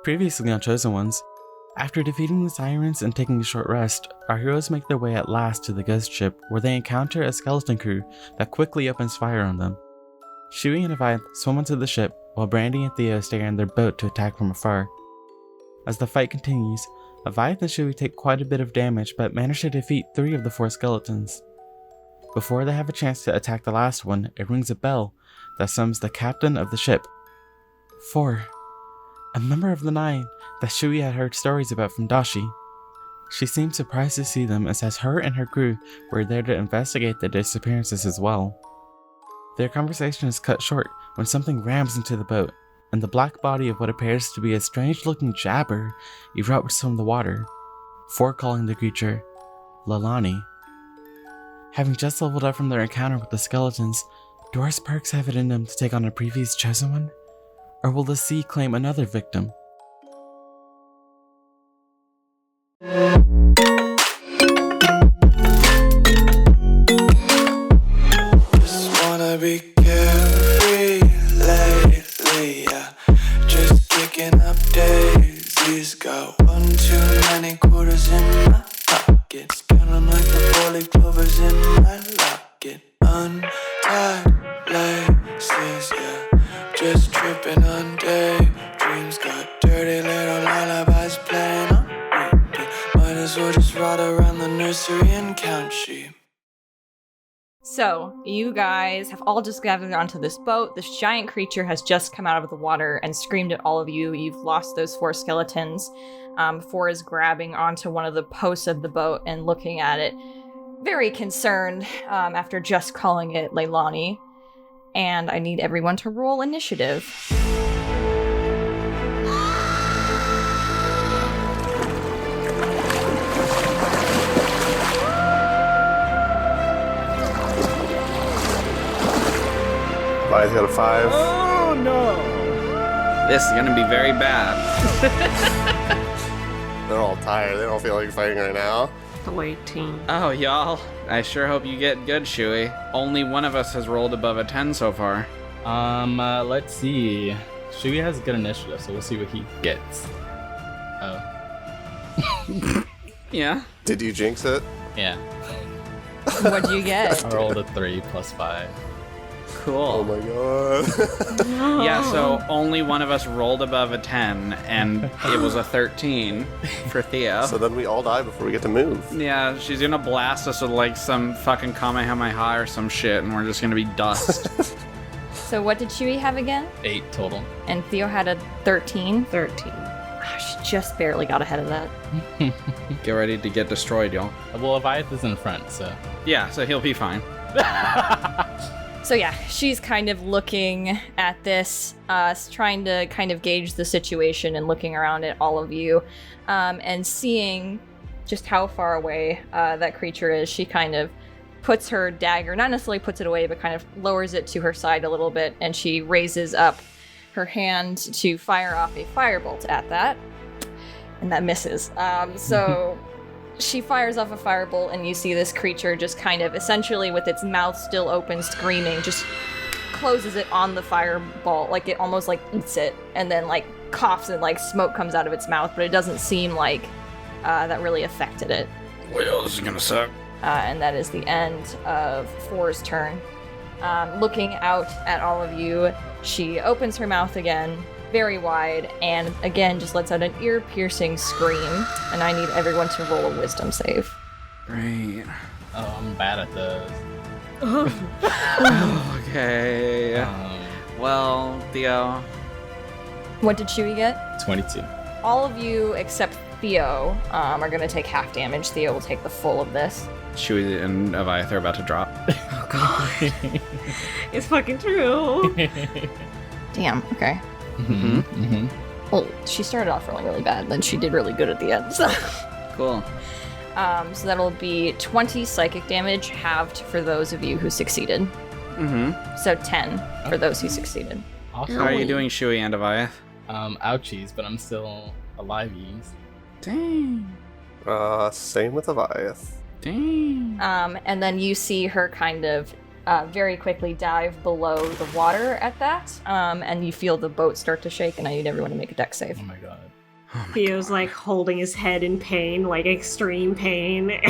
Previously on Chosen Ones, after defeating the Sirens and taking a short rest, our heroes make their way at last to the ghost ship where they encounter a skeleton crew that quickly opens fire on them. Shui and Avayath swim onto the ship while Brandy and Theo stay on their boat to attack from afar. As the fight continues, Avayath and Shui take quite a bit of damage but manage to defeat 3 of the 4 skeletons. Before they have a chance to attack the last one, it rings a bell that summons the captain of the ship. 4. A member of the 9 that Shui had heard stories about from Dashi. She seemed surprised to see them and says her and her crew were there to investigate their disappearances as well. Their conversation is cut short when something rams into the boat, and the black body of what appears to be a strange-looking jabber erupts from the water, 4 calling the creature Leilani. Having just leveled up from their encounter with the skeletons, do our sparks have it in them to take on a previous chosen one? Or will the sea claim another victim? Just wanna be carefree lately, yeah. Just kicking up daisies. Got 1 too many quarters in my pockets. Count 'em like the 4-leaf clovers in my locket. Untied laces, yeah. Just tripping on daydreams. Got dirty little lullabies playing on repeat. Might as well just ride around the nursery and count sheep. So, you guys have all just gathered onto this boat. This giant creature has just come out of the water and screamed at all of you. You've lost those 4 skeletons. 4 is grabbing onto one of the posts of the boat and looking at it, very concerned after just calling it Leilani. And I need everyone to roll initiative. Avayath got a 5. Oh no! This is gonna be very bad. They're all tired. They don't feel like fighting right now. The 18. Oh, y'all. I sure hope you get good, Shui. Only one of us has rolled above a 10 so far. Let's see. Shui has good initiative, so we'll see what he gets. Oh. Yeah. Did you jinx it? Yeah. What'd you get? I rolled a 3 plus 5. Cool. Oh my god. Yeah, so only one of us rolled above a 10, and it was a 13 for Theo. So then we all die before we get to move. Yeah, she's gonna blast us with like some fucking Kamehameha or some shit, and we're just gonna be dust. So what did Shui have again? 8 total. And Theo had a 13. 13. She just barely got ahead of that. Get ready to get destroyed, y'all. Well, Avayath is in front, so... Yeah, so he'll be fine. So yeah, she's kind of looking at this, trying to kind of gauge the situation and looking around at all of you, and seeing just how far away that creature is. She kind of puts her dagger, not necessarily puts it away, but kind of lowers it to her side a little bit, and she raises up her hand to fire off a firebolt at that, and that misses. So she fires off a firebolt, and you see this creature just kind of, essentially with its mouth still open, screaming, just closes it on the firebolt, like it almost like eats it, and then like coughs and like smoke comes out of its mouth, but it doesn't seem like that really affected it. Well, this is gonna suck. And that is the end of 4's turn. Looking out at all of you, she opens her mouth again, very wide, and again just lets out an ear-piercing scream, and I need everyone to roll a wisdom save. Great. Oh, I'm bad at those. Okay. Well, Theo. What did Shui get? 22. All of you except Theo are going to take half damage. Theo will take the full of this. Shui and Avayath are about to drop. Oh god. It's fucking true. Damn, okay. Mm-hmm. Well, she started off rolling really bad, then she did really good at the end, so. Cool. So that'll be 20 psychic damage, halved for those of you who succeeded. Mm-hmm. So 10 for those who succeeded. Awesome. How are you doing, Shui and Avayath? Ouchies, but I'm still alive-ies. Dang. Same with Avayath. Dang. And then you see her kind of very quickly dive below the water at that, and you feel the boat start to shake, and I need everyone to make a dex save. Oh my god. Theo's like holding his head in pain, like extreme pain.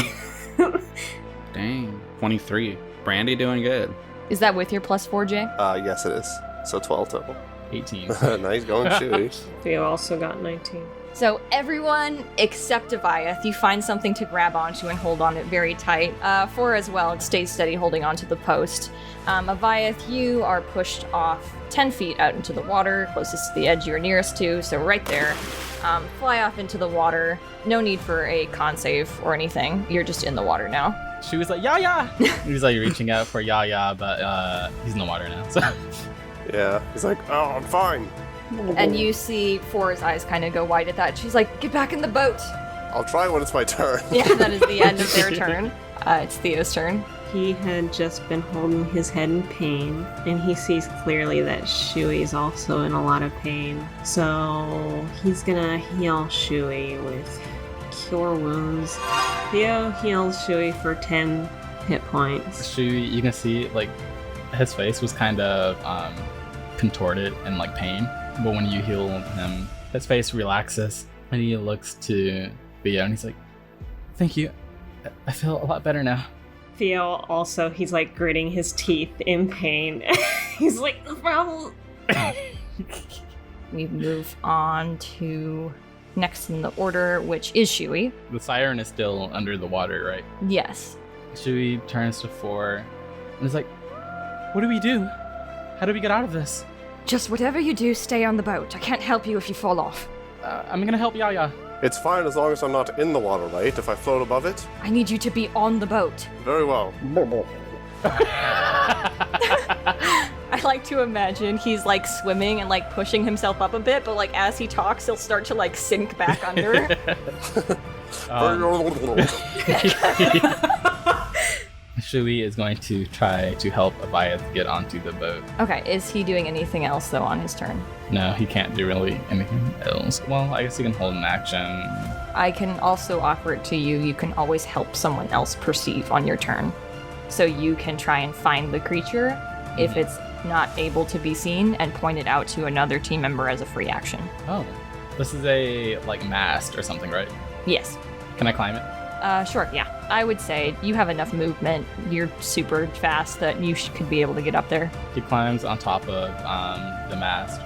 Dang. 23. Brandy doing good. Is that with your +4, Jay? Yes, it is. So 12 total. 18. Nice going, Shui. Theo also got 19. So everyone except Avayath, you find something to grab onto and hold on it very tight. Four as well, it stays steady holding onto the post. Avayath, you are pushed off 10 feet out into the water, closest to the edge you're nearest to, so right there. Fly off into the water. No need for a con save or anything. You're just in the water now. She was like, yeah. He was like reaching out for yeah, but he's in the water now. So Yeah, he's like, oh, I'm fine. And you see Four's eyes kind of go wide at that. She's like, get back in the boat. I'll try when it's my turn. Yeah, that is the end of their turn. It's Theo's turn. He had just been holding his head in pain, and he sees clearly that Shui's also in a lot of pain. So he's gonna heal Shui with Cure Wounds. Theo heals Shui for 10 hit points. Shui, you can see like his face was kind of contorted in like pain, but when you heal him, his face relaxes and he looks to Theo and he's like, "Thank you. I feel a lot better now." Theo also, he's like gritting his teeth in pain. He's like, well. We move on to next in the order, which is Shui. The siren is still under the water, right? Yes. Shui turns to Four and is like, "What do we do? How do we get out of this?" Just whatever you do, stay on the boat. I can't help you if you fall off. I'm gonna help Yaya. It's fine as long as I'm not in the water, right? If I float above it? I need you to be on the boat. Very well. I like to imagine he's like swimming and like pushing himself up a bit, but like as he talks, he'll start to like sink back under. Shui is going to try to help Avayath get onto the boat. Okay, is he doing anything else though on his turn? No, he can't do really anything else. Well, I guess he can hold an action. I can also offer it to you. You can always help someone else perceive on your turn. So you can try and find the creature if it's not able to be seen and point it out to another team member as a free action. Oh, this is a like mast or something, right? Yes. Can I climb it? Sure, yeah. I would say you have enough movement. You're super fast that you could be able to get up there. He climbs on top of the mast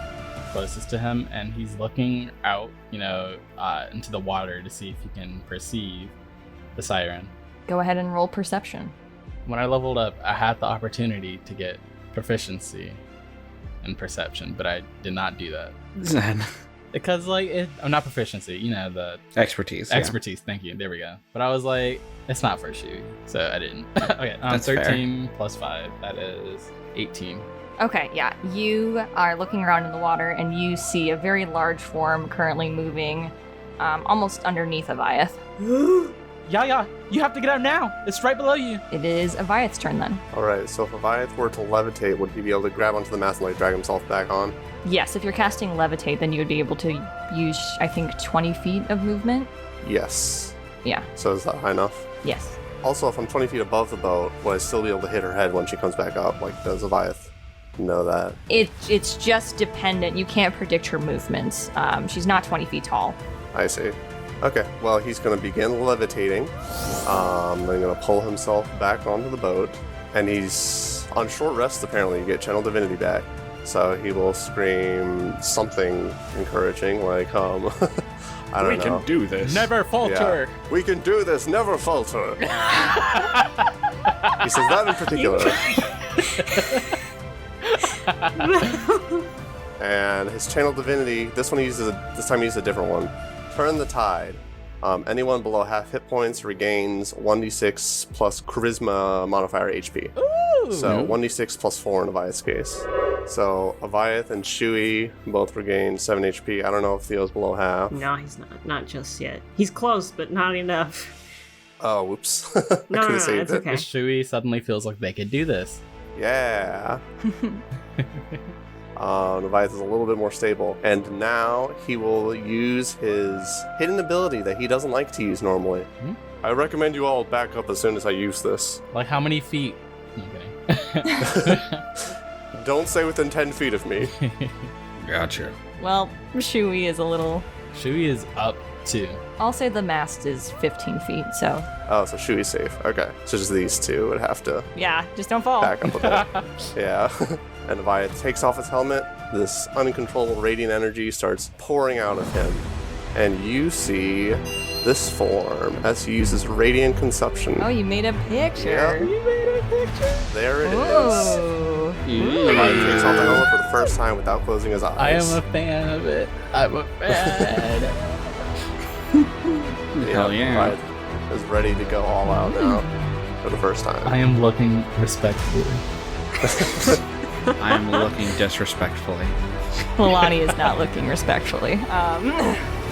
closest to him, and he's looking out, into the water to see if he can perceive the siren. Go ahead and roll perception. When I leveled up, I had the opportunity to get proficiency in perception, but I did not do that. Zen. Because, I'm not proficiency, the Expertise. expertise. Thank you. There we go. But I was like, it's not for Shui, so I didn't. Okay, That's 13 plus 5. That is 18. Okay, yeah. You are looking around in the water and you see a very large form currently moving almost underneath Avayath. Yeah, you have to get out now. It's right below you. It is Avayath's turn then. Alright, so if Avayath were to levitate, would he be able to grab onto the mast and drag himself back on? Yes, if you're casting Levitate, then you would be able to use, I think, 20 feet of movement. Yes. Yeah, So is that high enough? yes. Also, if I'm 20 feet above the boat, will I still be able to hit her head when she comes back up? Does Avayath know that? It's just dependent. You can't predict her movements. She's not 20 feet tall. I see. Okay, well, he's going to begin levitating. Then going to pull himself back onto the boat. And he's on short rest, apparently. You get Channel Divinity back. So he will scream something encouraging, I don't know. We can do this. Never falter. Yeah. We can do this, never falter. He says that in particular. And his Channel Divinity, this time he uses a different one. Turn the Tide. Anyone below half hit points regains 1d6 plus Charisma modifier HP. Ooh. So 1d6 plus 4 in Avayath's case. So Avayath and Shui both regain 7 HP. I don't know if Theo's below half. No, he's not. Not just yet. He's close, but not enough. Oh, whoops. I could No, have saved it's it. okay. Shui suddenly feels like they could do this. Yeah. Avayath is a little bit more stable. And now he will use his hidden ability that he doesn't like to use normally. Hmm? I recommend you all back up as soon as I use this. Like how many feet? Okay. Don't say within 10 feet of me. Gotcha. Well, Shui is a little. Shui is up too. I'll say the mast is 15 feet, so. Oh, so Shui's safe. Okay. So just these two would have to Yeah, just don't fall. back up a bit. Yeah. And Avayath takes off his helmet. This uncontrollable radiant energy starts pouring out of him. And you see this form as he uses radiant consumption. Oh, you made a picture. Yeah. You made a picture. There it is. Oh. Avayath takes off the helmet for the first time without closing his eyes. I am a fan of it. I'm a fan. Hell yeah. Avayath is ready to go all out now for the first time. I am looking respectfully. I am looking disrespectfully. Milani is not looking respectfully.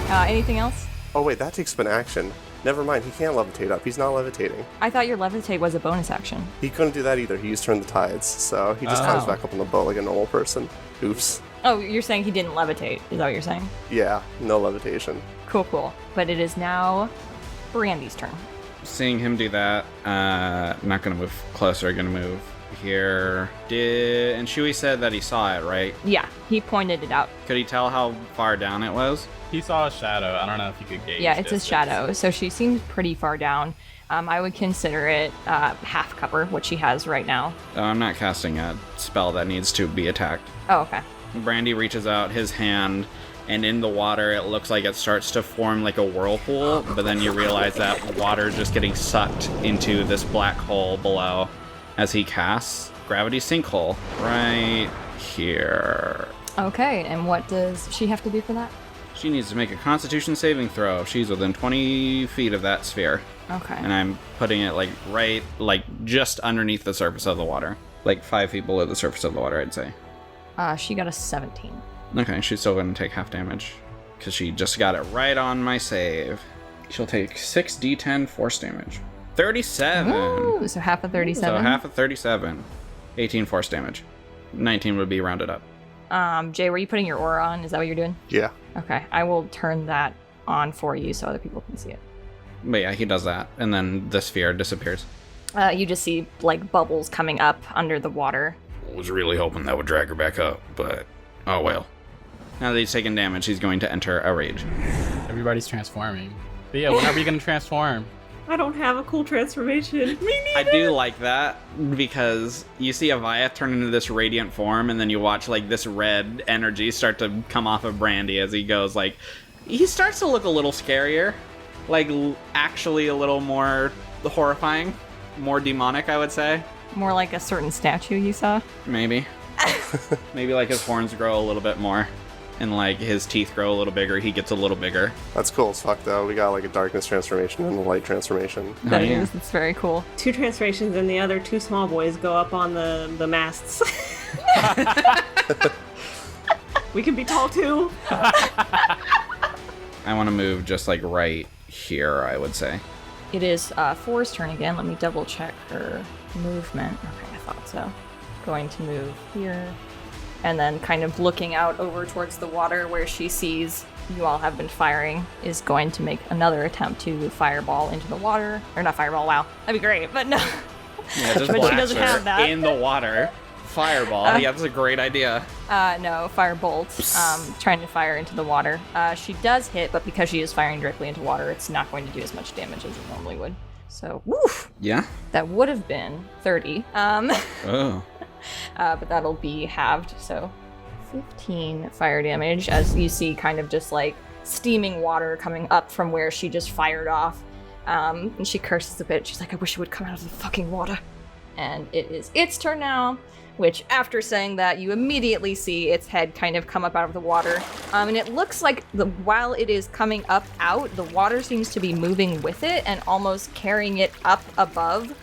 Anything else? Oh wait, that takes an action. Never mind, he can't levitate up. He's not levitating. I thought your levitate was a bonus action. He couldn't do that either. He used Turn the Tides, so he just comes back up on the boat like a normal person. Oops. Oh, you're saying he didn't levitate. Is that what you're saying? Yeah, no levitation. Cool. But it is now Brandy's turn. Seeing him do that, not gonna move closer, gonna move here. And Shui said that he saw it, right? Yeah, he pointed it out. Could he tell how far down it was? He saw a shadow. I don't know if you could gauge. Yeah, it's distance. a shadow, so she seems pretty far down. I would consider it half cover, what she has right now. I'm not casting a spell that needs to be attacked. Oh, okay. Brandy reaches out his hand, and in the water, it looks like it starts to form like a whirlpool, but then you realize that water is just getting sucked into this black hole below as he casts Gravity Sinkhole right here. Okay, and what does she have to do for that? She needs to make a Constitution saving throw if she's within 20 feet of that sphere. Okay. And I'm putting it just underneath the surface of the water. Like 5 feet below the surface of the water, I'd say. She got a 17. Okay, she's still going to take half damage. Because she just got it right on my save. She'll take 6d10 force damage. 37! Ooh, so half of 37. So half of 37. 18 force damage. 19 would be rounded up. Jay, were you putting your aura on? Is that what you're doing? Yeah. Okay, I will turn that on for you so other people can see it. But yeah, he does that. And then the sphere disappears. You just see, like, bubbles coming up under the water. I was really hoping that would drag her back up, but oh well. Now that he's taken damage, he's going to enter a rage. Everybody's transforming. But yeah, when are we gonna transform? I don't have a cool transformation. I do like that because you see Avayath turn into this radiant form, and then you watch like this red energy start to come off of Brandy as he goes. Like, he starts to look a little scarier, like actually a little more horrifying, more demonic, I would say. More like a certain statue you saw. Maybe. Maybe like his horns grow a little bit more, and like his teeth grow a little bigger. He gets a little bigger. That's cool as fuck, though. We got like a darkness transformation and a light transformation. That Oh, yeah. is, it's very cool. 2 transformations and the other 2 small boys go up on the masts. We can be tall too. I want to move just like right here, I would say. It is Four's turn again. Let me double check her movement. Okay, I thought so. Going to move here. And then kind of looking out over towards the water where she sees you all have been firing, is going to make another attempt to fireball into the water. Or not fireball, wow. That'd be great, but no. Yeah, just But she blast doesn't her have that. in the water. Fireball. Yeah, that's a great idea. No, firebolt. Trying to fire into the water. She does hit, but because she is firing directly into water, it's not going to do as much damage as it normally would. So, woof! Yeah. That would have been 30. Oh. But that'll be halved, so 15 fire damage as you see kind of just like steaming water coming up from where she just fired off. And she curses a bit. She's like, I wish it would come out of the fucking water. And it is its turn now, which after saying that, you immediately see its head kind of come up out of the water. And it looks like while it is coming up out, the water seems to be moving with it and almost carrying it up above.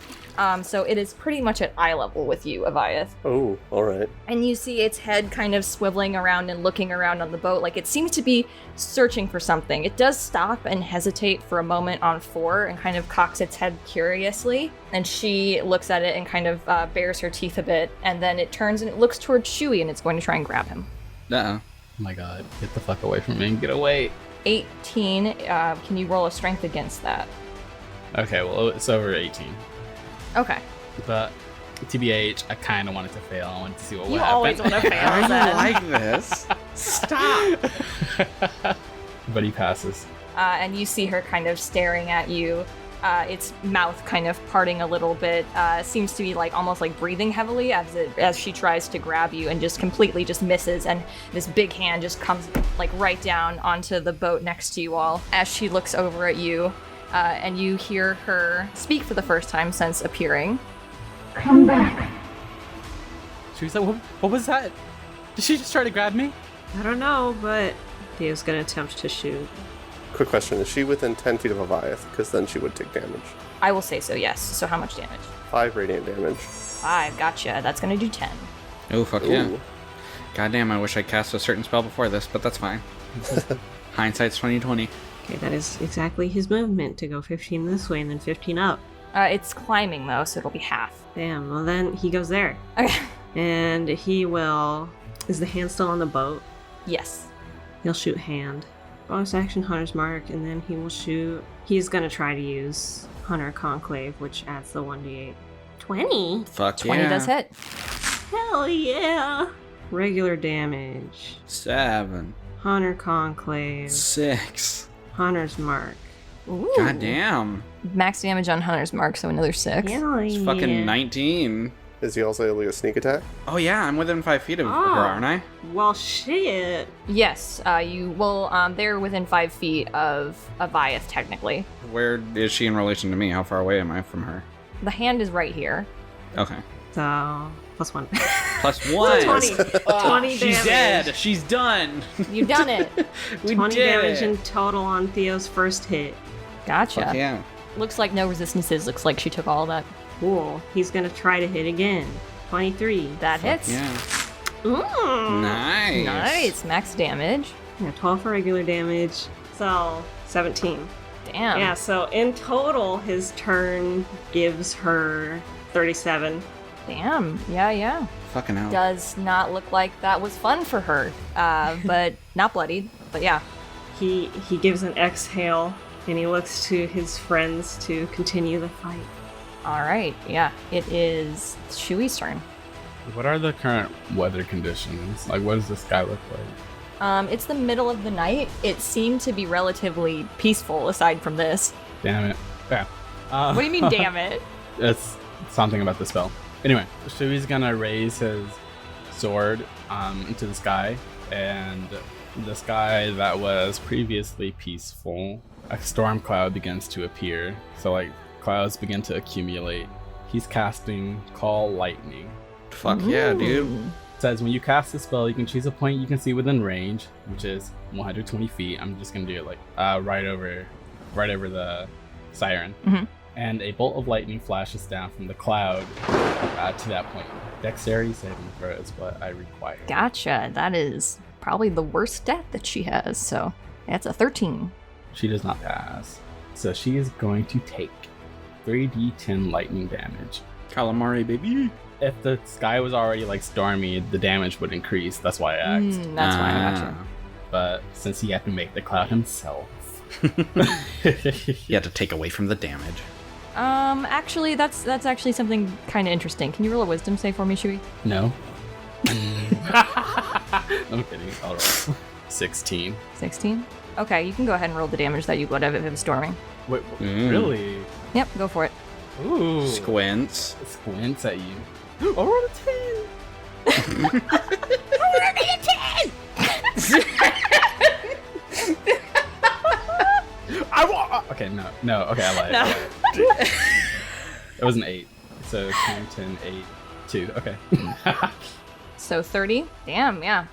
So it is pretty much at eye level with you, Avayath. Oh, alright. And you see its head kind of swiveling around and looking around on the boat, like it seems to be searching for something. It does stop and hesitate for a moment on 4 and kind of cocks its head curiously. And she looks at it and kind of bares her teeth a bit. And then it turns and it looks towards Shui and it's going to try and grab him. Uh-oh. Oh my god, get the fuck away from me. Get away. 18. Can you roll a strength against that? Okay, well, it's over 18. Okay. But TBH, I kind of wanted to fail. I wanted to see what would You happen. always want to fail, Why do you Zen. like this? Stop. But he passes. And you see her kind of staring at you. Its mouth kind of parting a little bit. Seems to be like almost like breathing heavily as she tries to grab you and just completely just misses. And this big hand just comes like right down onto the boat next to you all as she looks over at you. And you hear her speak for the first time since appearing. Come back. She was like, what was that? Did she just try to grab me? I don't know, but Theo's gonna attempt to shoot. Quick question, is she within 10 feet of Avayath? Because then she would take damage. I will say so, yes. So how much damage? 5 radiant damage. 5, gotcha. That's gonna do 10. Oh, fuck yeah. Ooh. Goddamn, I wish I cast a certain spell before this, but that's fine. Hindsight's 20/20. Okay, that is exactly his movement, to go 15 this way and then 15 up. It's climbing though, so it'll be half. Damn, well then he goes there. Okay. And he will... Is the hand still on the boat? Yes. He'll shoot hand. Bonus action, Hunter's Mark, and then he will shoot... He's gonna try to use Hunter Conclave, which adds the 1d8. 20? Fuck 20 yeah. does hit. Hell yeah! Regular damage. 7. Hunter Conclave. 6. Hunter's Mark. Ooh. Goddamn. Max damage on Hunter's Mark, so another 6. Hell It's yeah. fucking 19. Is he also able to sneak attack? Oh yeah, I'm within 5 feet of her, Oh. aren't I? Well, shit. Yes, you will. They're within 5 feet of Avayath, technically. Where is she in relation to me? How far away am I from her? The hand is right here. Okay. So, plus 1. Plus 1. 20. 20 She's damage. dead. She's done. You've done it. We 20 did damage it. in total on Theo's first hit. Gotcha. Fuck yeah. Looks like no resistances. Looks like she took all that. Cool. He's gonna try to hit again. 23. That hits. Yeah. Mm. Nice. Nice. Max damage. Yeah, 12 for regular damage. So, 17. Damn. Yeah, so in total, his turn gives her 37. Damn. Yeah. Fucking hell. Does not look like that was fun for her. But not bloodied. But yeah. He gives an exhale, and he looks to his friends to continue the fight. All right. Yeah. It is Shui's turn. What are the current weather conditions? Like, what does the sky look like? It's the middle of the night. It seemed to be relatively peaceful aside from this. Damn it. Yeah. What do you mean, damn it? It's something about the spell. Anyway, Shui's gonna raise his sword into the sky, and the sky that was previously peaceful, a storm cloud begins to appear. So, like, clouds begin to accumulate. He's casting Call Lightning. Fuck yeah, dude. It says when you cast the spell, you can choose a point you can see within range, which is 120 feet. I'm just gonna do it like right over the Siren. Mhm. And a bolt of lightning flashes down from the cloud to that point. Dexterity saving throw is what I require. Gotcha. That is probably the worst stat that she has. So that's a 13. She does not pass. So she is going to take 3d10 lightning damage. Calamari, baby. If the sky was already like stormy, the damage would increase. That's why I asked. That's why I gotcha. But since he had to make the cloud himself, You had to take away from the damage. Actually, that's actually something kind of interesting. Can you roll a wisdom save for me, Shui? no. I'm kidding. I'll roll 16. 16? Okay, you can go ahead and roll the damage that you would have if it was storming. Wait, really? Yep, go for it. Ooh. Squints. Squints at you. I rolled a 10. Okay, no. Okay, I lied. No. I lied. It was an 8. So 2, 10, 8, 2. Okay. So 30? Damn, yeah.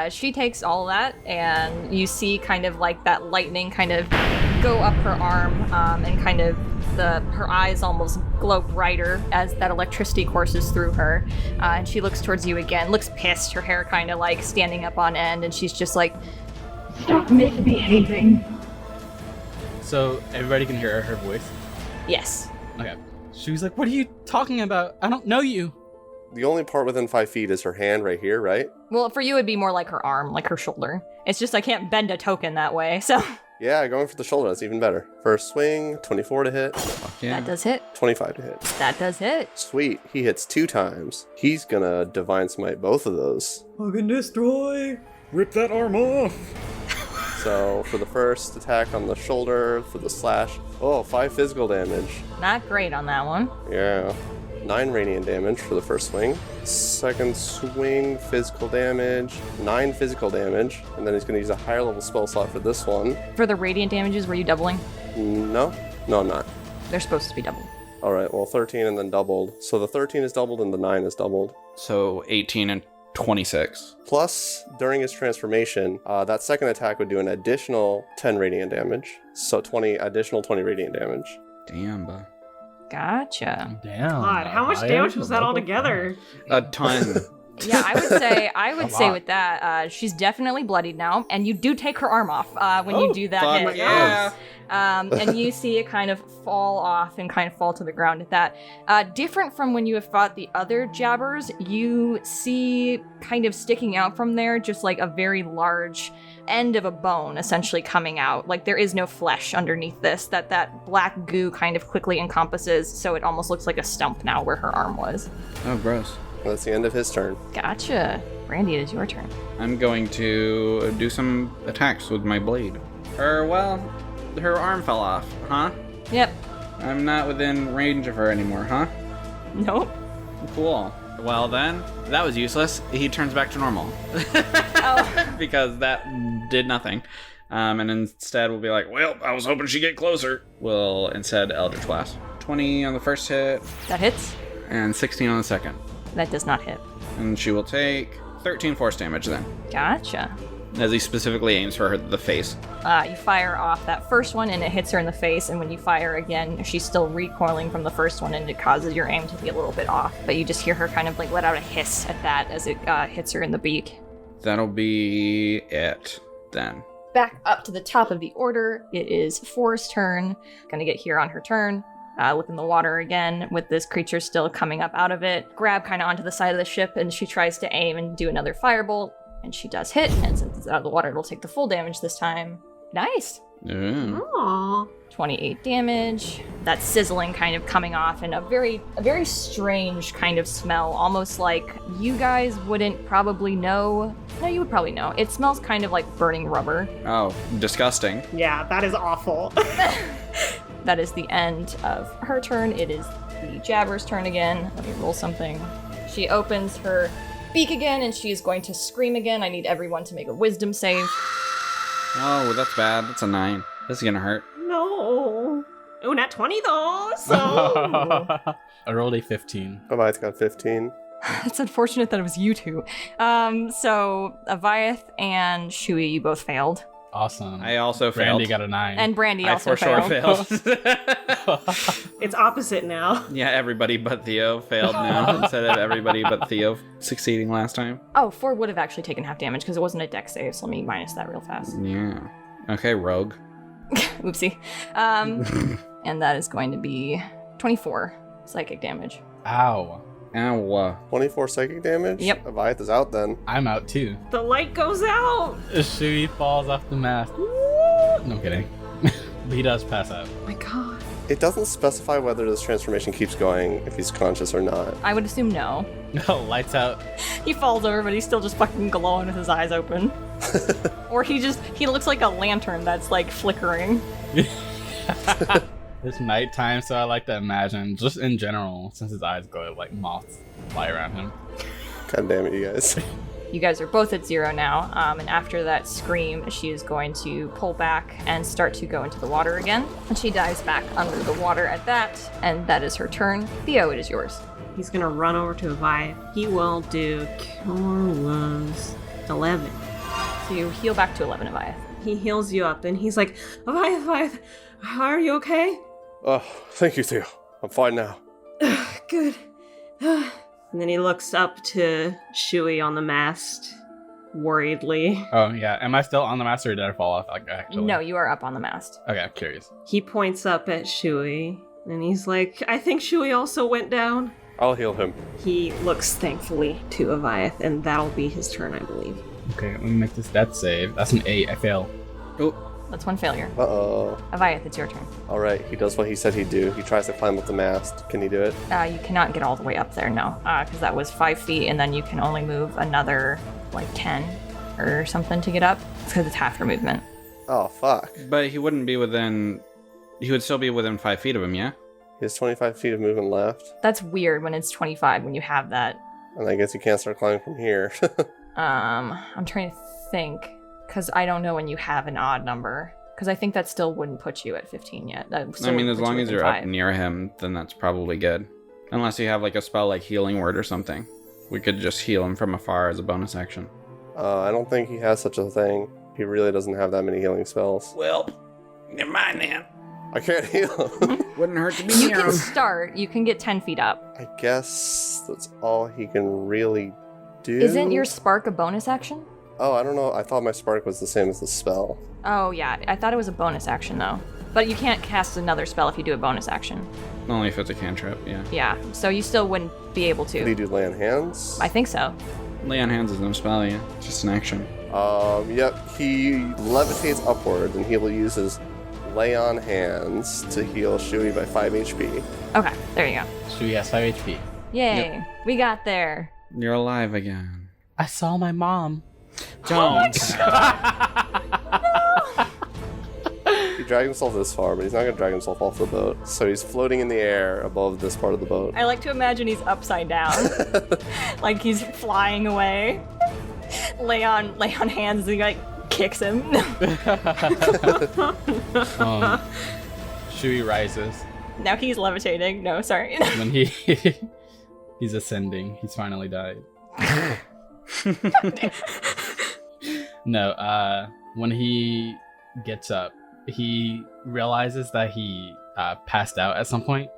She takes all that, and you see kind of like that lightning kind of go up her arm, and kind of her eyes almost glow brighter as that electricity courses through her. And she looks towards you again, looks pissed, her hair kind of like standing up on end, and she's just like, Stop misbehaving. So everybody can hear her voice? yes. Okay. She was like, what are you talking about? I don't know you. The only part within 5 feet is her hand right here, right? Well, for you, it'd be more like her arm, like her shoulder. It's just I can't bend a token that way, so. Yeah, going for the shoulder. That's even better. First swing, 24 to hit, Yeah. That does hit. 25 to hit. That does hit. Sweet. He hits 2 times. He's gonna Divine Smite both of those. Fucking destroy. Rip that arm off. So for the first attack on the shoulder, for the slash, 5 physical damage. Not great on that one. Yeah. 9 radiant damage for the first swing. Second swing, physical damage, 9 physical damage. And then he's going to use a higher level spell slot for this one. For the radiant damages, were you doubling? No, I'm not. They're supposed to be doubled. Alright, well 13 and then doubled. So the 13 is doubled and the 9 is doubled. So 18 and 26. Plus, during his transformation, that second attack would do an additional 10 radiant damage. So 20 radiant damage. Damn, bud. Gotcha. Damn. God, how much Avayath damage was that level altogether? A ton. Yeah, I would say lot. with that, she's definitely bloodied now, and you do take her arm off when you do that Fuck hit. yeah. And you see it kind of fall off and kind of fall to the ground at that. Different from when you have fought the other jabbers, you see kind of sticking out from there just like a very large end of a bone essentially coming out. Like there is no flesh underneath this, that black goo kind of quickly encompasses, so it almost looks like a stump now where her arm was. Oh, gross. That's the end of his turn. Gotcha. Brandy, it is your turn. I'm going to do some attacks with my blade. Her arm fell off, huh? Yep. I'm not within range of her anymore, huh? Nope. Cool. Well then, that was useless. He turns back to normal. Oh. Because that did nothing. And instead we'll be like, well, I was hoping she'd get closer. We'll instead Eldritch Blast. 20 on the first hit, That hits. and 16 on the second. That does not hit. And she will take 13 force damage then, Gotcha. as he specifically aims for the face. You fire off that first one and it hits her in the face, and when you fire again, she's still recoiling from the first one and it causes your aim to be a little bit off. But you just hear her kind of like let out a hiss at that as it hits her in the beak. That'll be it then. Back up to the top of the order, it is Four's turn. Gonna get here on her turn. Look in the water again with this creature still coming up out of it. Grab kind of onto the side of the ship, and she tries to aim and do another firebolt. And she does hit, and since it's out of the water, it'll take the full damage this time. Nice. Aww. 28 damage. That sizzling kind of coming off, and a very strange kind of smell, almost like you guys wouldn't probably know. No, you would probably know. It smells kind of like burning rubber. Oh, disgusting. Yeah, that is awful. That is the end of her turn. It is the Jabber's turn again. Let me roll something. She opens her beak again, and she is going to scream again. I need everyone to make a wisdom save. Oh, that's bad. That's a 9. This is gonna hurt. No. Oh, not 20 though, so... I rolled a 15. Avayath got 15. It's unfortunate that it was you two. So Avayath and Shui, you both failed. Awesome. I also failed. Brandy got a 9. And Brandy I also for sure failed. failed. It's opposite now. Yeah, everybody but Theo failed now instead of everybody but Theo succeeding last time. Oh, 4 would have actually taken half damage because it wasn't a deck save, so let me minus that real fast. Yeah. Okay, rogue. Oopsie. And that is going to be 24 psychic damage. Ow. Ow. 24 psychic damage? Yep. Avayath is out then. I'm out too. The light goes out. Shui falls off the mast. No, I'm kidding. But he does pass out. Oh my god. It doesn't specify whether this transformation keeps going if he's conscious or not. I would assume no. No, lights out. He falls over, but he's still just fucking glowing with his eyes open. Or he looks like a lantern that's like flickering. It's nighttime, so I like to imagine, just in general, since his eyes glow like moths fly around him. God damn it, you guys. You guys are both at 0 now, and after that scream, she is going to pull back and start to go into the water again. And she dives back under the water at that, and that is her turn. Theo, it is yours. He's gonna run over to Avayath. He will do Cure Wounds 11. So you heal back to 11, Avayath. He heals you up, and he's like, Avayath, are you okay? Oh, thank you, Theo. I'm fine now. Good. And then he looks up to Shui on the mast, worriedly. Oh, yeah. Am I still on the mast or did I fall off? Like, actually? No, you are up on the mast. Okay, I'm curious. He points up at Shui, and he's like, I think Shui also went down. I'll heal him. He looks thankfully to Avayath, and that'll be his turn, I believe. Okay, let me make this death save. That's an 8. I fail. Oh, That's one failure. Uh-oh. Avayath, it's your turn. Alright, he does what he said he'd do. He tries to climb up the mast. Can he do it? You cannot get all the way up there, no. Because that was 5 feet, and then you can only move another, 10 or something to get up. It's because it's half your movement. Oh, fuck. But he wouldn't be within... He would still be within 5 feet of him, yeah? He has 25 feet of movement left. That's weird when it's 25, when you have that. And I guess you can't start climbing from here. I'm trying to think, because I don't know when you have an odd number. Because I think that still wouldn't put you at 15 yet. As long as you're up near him, then that's probably good. Unless you have a spell like Healing Word or something. We could just heal him from afar as a bonus action. I don't think he has such a thing. He really doesn't have that many healing spells. Well, never mind then. I can't heal. Wouldn't hurt to be You near can him. start. You can get 10 feet up. I guess that's all he can really do. Isn't your spark a bonus action? Oh, I don't know. I thought my spark was the same as the spell. Oh, yeah. I thought it was a bonus action, though. But you can't cast another spell if you do a bonus action. Only if it's a cantrip, yeah. Yeah, so you still wouldn't be able to. Did he do lay on hands? I think so. Lay on hands is no spell, yeah. It's just an action. Yep. He levitates upward, and he will use his lay on hands to heal Shui by 5 HP. Okay, there you go. Shui has 5 HP. Yay, we got there. You're alive again. I saw my mom. Don't. He dragged himself this far, but he's not going to drag himself off the boat. So he's floating in the air above this part of the boat. I like to imagine he's upside down. Like he's flying away. Lay on hands and he kicks him. Shui rises. Now he's levitating. No, sorry. When he's ascending. He's finally died. No, when he gets up, he realizes that he passed out at some point,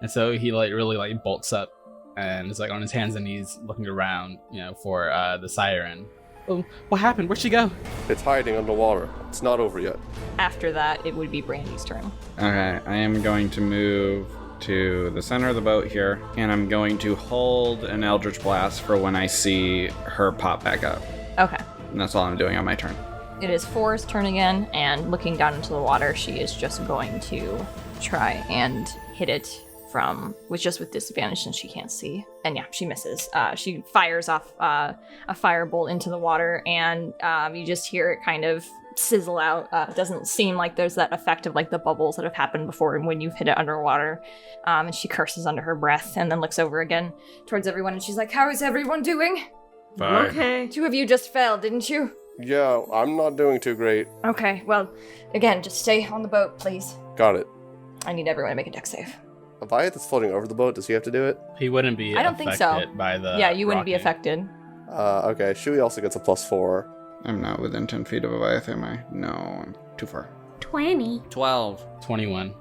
and so he really bolts up and is on his hands and knees looking around, for the Siren. Oh, what happened? Where'd she go? It's hiding underwater. It's not over yet. After that, it would be Brandy's turn. Okay, I am going to move to the center of the boat here, and I'm going to hold an Eldritch Blast for when I see her pop back up. Okay. And that's all I'm doing on my turn. It is For's turn again, and looking down into the water, she is just going to try and hit it with disadvantage since she can't see. And yeah, she misses. She fires off a firebolt into the water, and you just hear it kind of sizzle out. It doesn't seem like there's that effect of the bubbles that have happened before when you've hit it underwater. And she curses under her breath and then looks over again towards everyone, and she's like, "How is everyone doing?" Fine. Okay. 2 of you just fell, didn't you? Yeah, I'm not doing too great. Okay, well, again, just stay on the boat, please. Got it. I need everyone to make a dex save. Avayath is floating over the boat. Does he have to do it? He wouldn't be I don't think so. affected by the Yeah, you wouldn't be rocking. affected. Okay. Shui also gets a +4. I'm not within 10 feet of Avayath, am I? No, I'm too far. 20. 12. 21.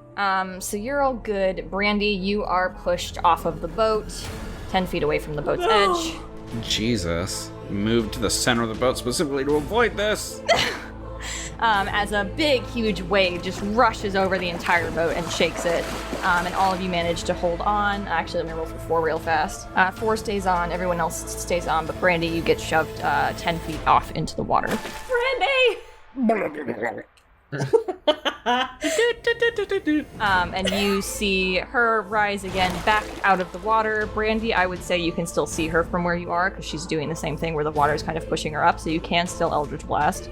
So you're all good. Brandy, you are pushed off of the boat, 10 feet away from the boat's edge. Jesus. Moved to the center of the boat specifically to avoid this. As a big, huge wave just rushes over the entire boat and shakes it. And all of you manage to hold on. Actually, let me roll for 4 real fast. 4 stays on, everyone else stays on, but Brandy, you get shoved 10 feet off into the water. Brandy! And you see her rise again back out of the water. Brandy, I would say you can still see her from where you are because she's doing the same thing where the water is kind of pushing her up, so you can still Eldritch Blast.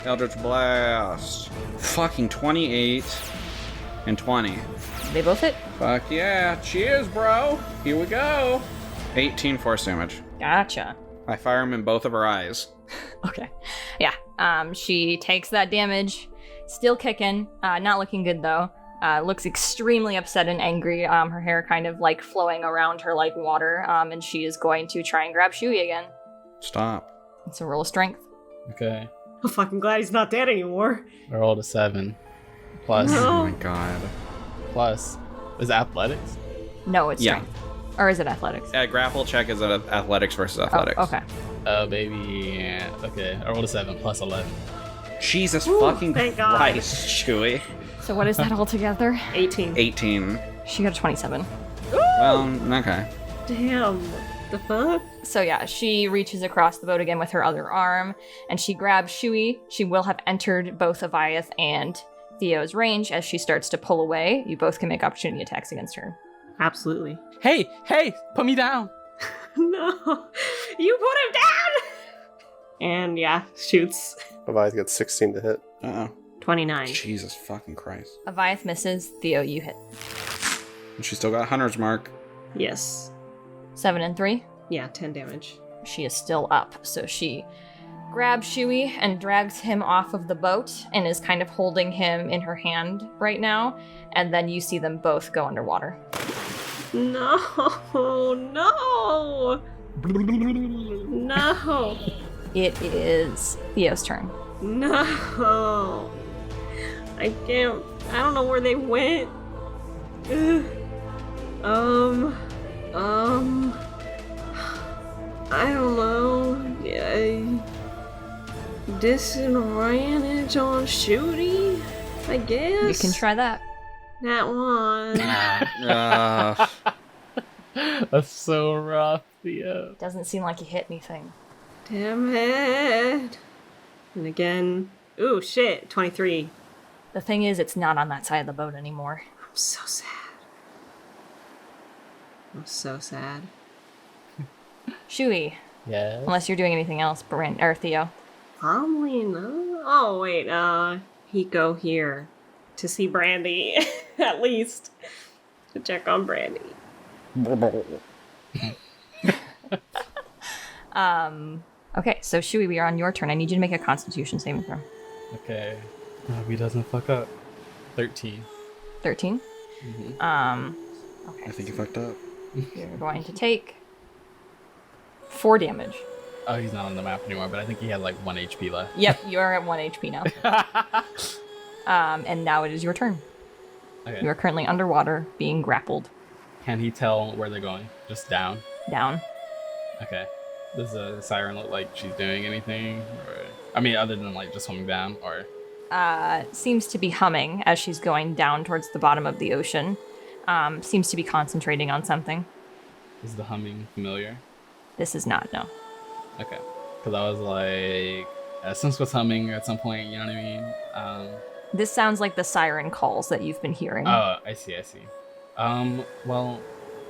Eldritch Blast. Fucking 28 and 20. They both hit. Fuck yeah. Cheers, bro. Here we go. 18 force damage. Gotcha. I fire him in both of her eyes. Okay. Yeah. She takes that damage. Still kicking. Not looking good though. Looks extremely upset and angry. Her hair kind of flowing around her like water. And she is going to try and grab Shui again. Stop. It's a roll of strength. Okay. I'm fucking glad he's not dead anymore. I rolled a 7. Plus. Oh my god. Plus. Is it athletics? No, it's Yeah. strength. Or is it athletics? Grapple check is athletics versus athletics. Oh, okay. Oh, baby. Yeah. Okay. I rolled a 7 plus 11. Jesus Ooh, fucking thank God. Christ, Shui. So what is that altogether? 18. 18. She got a 27. Well, okay. Damn. The fuck? So yeah, she reaches across the boat again with her other arm, and she grabs Shui. She will have entered both Avayath and Theo's range as she starts to pull away. You both can make opportunity attacks against her. Absolutely. Hey, put me down. No, you put him down! And yeah, shoots. Avayath gets 16 to hit. 29. Jesus fucking Christ. Avayath misses. Theo, you hit. And she still got Hunter's Mark. Yes. 7 and 3. Yeah, 10 damage. She is still up, so she grabs Shui and drags him off of the boat and is kind of holding him in her hand right now. And then you see them both go underwater. No, no! No! It is Theo's turn. No! I don't know where they went. Ugh. I don't know. Disadvantage on shooting, I guess. You can try that. That one. That's so rough, Theo. Doesn't seem like you hit anything. Damn it. And again. Ooh, shit. 23. The thing is, it's not on that side of the boat anymore. I'm so sad. I'm so sad. Shui, Yes. unless you're doing anything else, or Theo. Probably not. Oh, wait. He'd go here to see Brandy, at least. To check on Brandy. Okay, so Shui, we are on your turn. I need you to make a Constitution saving throw. Okay. I hope he doesn't fuck up. 13. 13. Mm-hmm. Okay. I think you fucked up. You're going to take 4 damage. Oh, he's not on the map anymore, but I think he had like 1 HP left. Yep, you are at 1 HP now. And now it is your turn. Okay. You are currently underwater, being grappled. Can he tell where they're going? Just down? Down. Okay. Does the siren look like she's doing anything? Or, I mean, other than like just swimming down, or? Seems to be humming as she's going down towards the bottom of the ocean. Seems to be concentrating on something. Is the humming familiar? This is not, no. Okay. Because I was like, Essence was humming at some point, you know what I mean? This sounds like the siren calls that you've been hearing. Oh, I see. Well,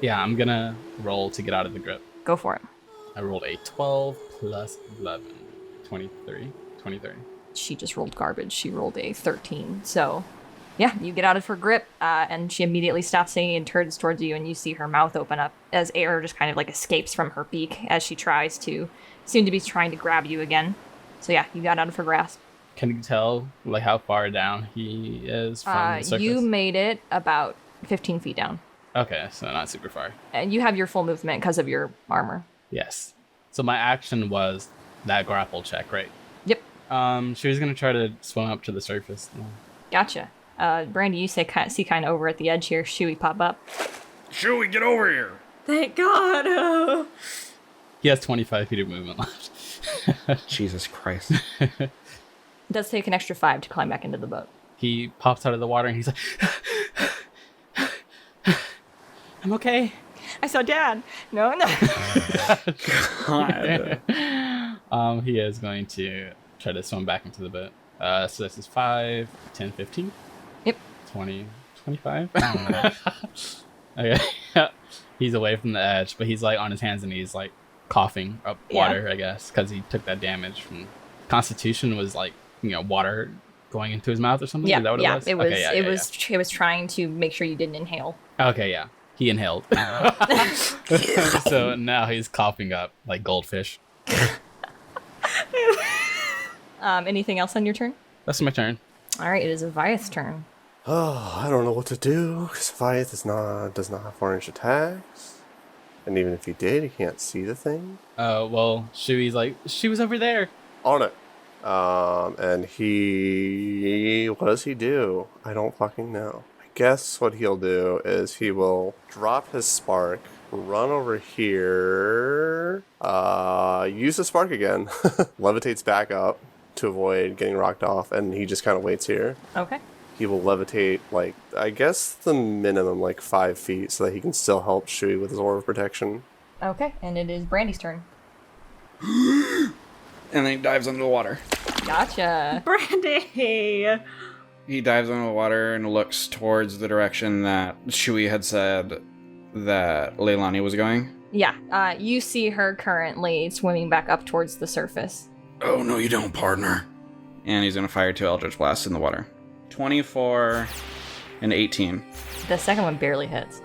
yeah, I'm gonna roll to get out of the grip. Go for it. I rolled a 12 plus 11. 23. She just rolled garbage. She rolled a 13. So, yeah, you get out of her grip, and she immediately stops singing and turns towards you, and you see her mouth open up as air just kind of like escapes from her beak as she tries to, seem to be trying to grab you again. So yeah, you got out of her grasp. Can you tell like how far down he is from the surface? You made it about 15 feet down. Okay, so not super far. And you have your full movement because of your armor. Yes. So my action was that grapple check, right? Yep. She was gonna try to swim up to the surface. Gotcha. Brandy, you see kind of over at the edge here. Shui pop up. Shui, get over here! Thank God. He has 25 feet of movement left. Jesus Christ. It does take an extra 5 to climb back into the boat. He pops out of the water and he's like, I'm okay. I saw Dad. No. God. He is going to try to swim back into the boat. So this is 5, 10, 15? Yep. 20, 25? Okay. He's away from the edge, but he's like on his hands and knees, like coughing up water, I guess, because he took that damage from Constitution was like, water going into his mouth or something? Yeah, Is that what it was? It was trying to make sure you didn't inhale. Okay, yeah. He inhaled. So now he's coughing up like goldfish. Anything else on your turn? That's my turn. All right, it is Avayath's turn. Oh, I don't know what to do, because Avayath does not have 4-inch attacks. And even if he did, he can't see the thing. Well, Shui's like, she was over there. On it. And what does he do? I don't fucking know. I guess what he'll do is he will drop his spark, run over here, use the spark again, levitates back up to avoid getting rocked off, and he just kind of waits here. Okay. He will levitate, I guess the minimum, 5 feet, so that he can still help Shui with his aura of protection. Okay, and it is Brandy's turn. And then he dives under the water. Gotcha. Brandy! He dives under the water and looks towards the direction that Shui had said that Leilani was going. Yeah, you see her currently swimming back up towards the surface. Oh, no, you don't, partner. And he's going to fire 2 Eldritch Blasts in the water. 24 and 18. The second one barely hits.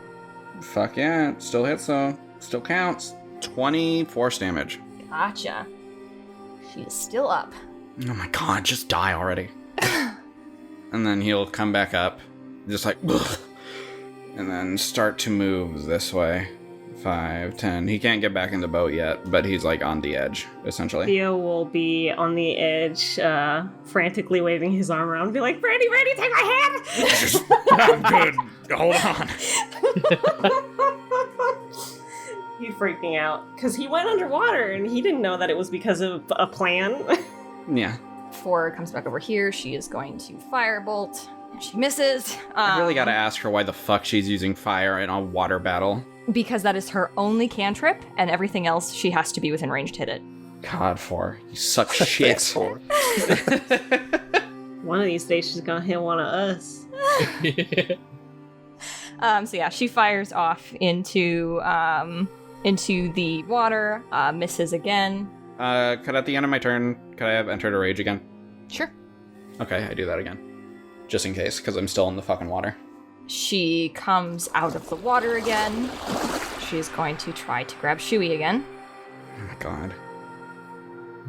Fuck yeah, it still hits though. Still counts. 20 force damage. Gotcha. She is still up. Oh my god, just die already. And then he'll come back up, just like, ugh, and then start to move this way. 5, 10. He can't get back in the boat yet, but he's like on the edge, essentially. Theo will be on the edge, frantically waving his arm around and be like, Brandy, take my hand! I'm good. Hold on. He's freaking out, because he went underwater, and he didn't know that it was because of a plan. Yeah. Before comes back over here, she is going to firebolt. And she misses. I really gotta ask her why the fuck she's using fire in a water battle. Because that is her only cantrip, and everything else she has to be within range to hit it. God, you suck shit. For. One of these days she's gonna hit one of us. So yeah, she fires off into the water, misses again. Could at the end of my turn, could I have entered a rage again? Sure. Okay, I do that again. Just in case, because I'm still in the fucking water. She comes out of the water again. She's going to try to grab Shui again. Oh my god.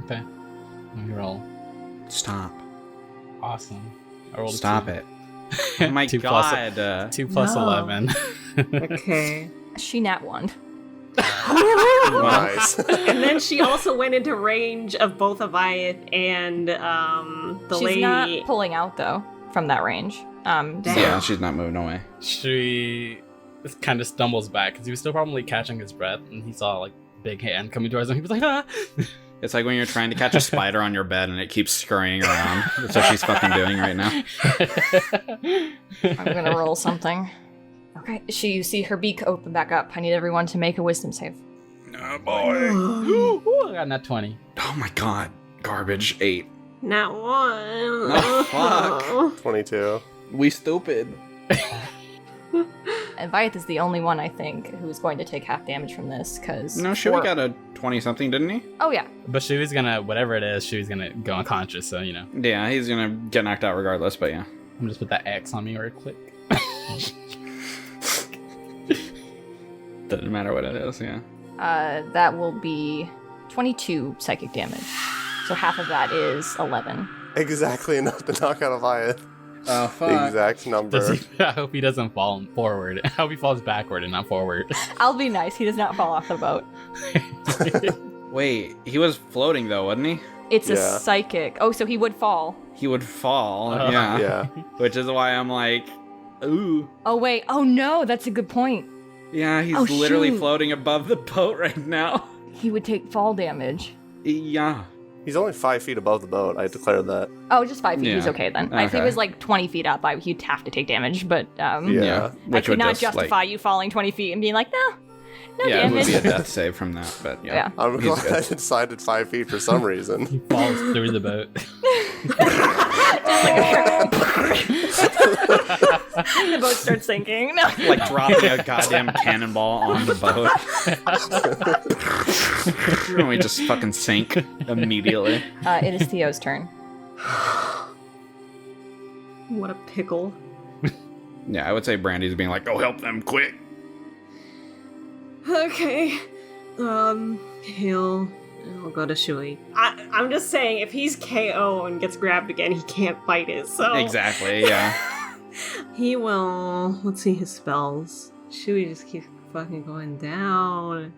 Okay. Let me roll. Stop. Awesome. I rolled Stop a 2. it. Oh my 2 god. plus 2 plus No. 11. Okay. She nat one. Nice. And then she also went into range of both Avayath and the She's lady. not pulling out though from that range. Yeah, she's not moving away. She kind of stumbles back because he was still probably catching his breath, and he saw like big hand coming towards him. He was like, ah! It's like when you're trying to catch a spider on your bed and it keeps scurrying around. That's what she's fucking doing right now. I'm gonna roll something. Okay, you see her beak open back up. I need everyone to make a wisdom save. Oh boy. Ooh, I got that 20. Oh my god. Garbage. 8. Not one. Oh, fuck. 22. We stupid. And Avayath is the only one, I think, who's going to take half damage from this, because... No, Shui got a 20-something, didn't he? Oh, yeah. But she was gonna, whatever it is, she was gonna go unconscious, so, you know. Yeah, he's gonna get knocked out regardless, but yeah. I'm gonna just put that X on me real quick. Doesn't matter what it is, yeah. That will be 22 psychic damage. So half of that is 11. Exactly enough to knock out Avayath. Oh, The fuck. exact number. I hope he doesn't fall forward. I hope he falls backward and not forward. I'll be nice. He does not fall off the boat. Wait, he was floating though, wasn't he? It's a Yeah. psychic. Oh, so he would fall. He would fall, yeah. Yeah. Which is why I'm like, ooh. Oh, wait. Oh, no. That's a good point. Yeah, he's Oh, literally shoot. floating above the boat right now. He would take fall damage. Yeah. He's only 5 feet above the boat. I declared that. Oh, just 5 feet. Yeah. He's okay then. If he Okay. was like 20 feet up, he'd have to take damage. But Yeah. I Which could would not just, justify like, you falling 20 feet and being like, no yeah, it would damage. be a death save from that, but yeah. Yeah. I'm He's glad I good. decided 5 feet for some reason. He falls through the boat. The boat starts sinking. No. Like dropping a goddamn cannonball on the boat. And we just fucking sink immediately. It is Theo's turn. What a pickle. Yeah, I would say Brandy's being like, go help them quick. Okay. He'll go to Shui. I'm just saying, if he's KO and gets grabbed again, he can't fight it, so... Exactly, yeah. He will... Let's see his spells. Shui just keeps fucking going down.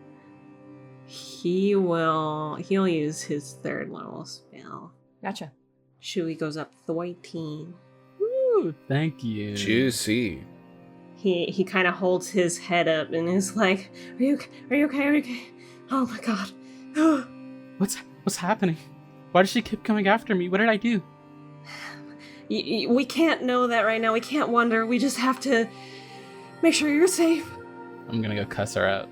He'll use his 3rd level spell. Gotcha. Shui goes up 13. Woo, thank you. Juicy. He kind of holds his head up and is like, Are you okay? Oh my god. What's happening? Why does she keep coming after me? What did I do? We can't know that right now. We can't wonder. We just have to make sure you're safe. I'm gonna go cuss her out.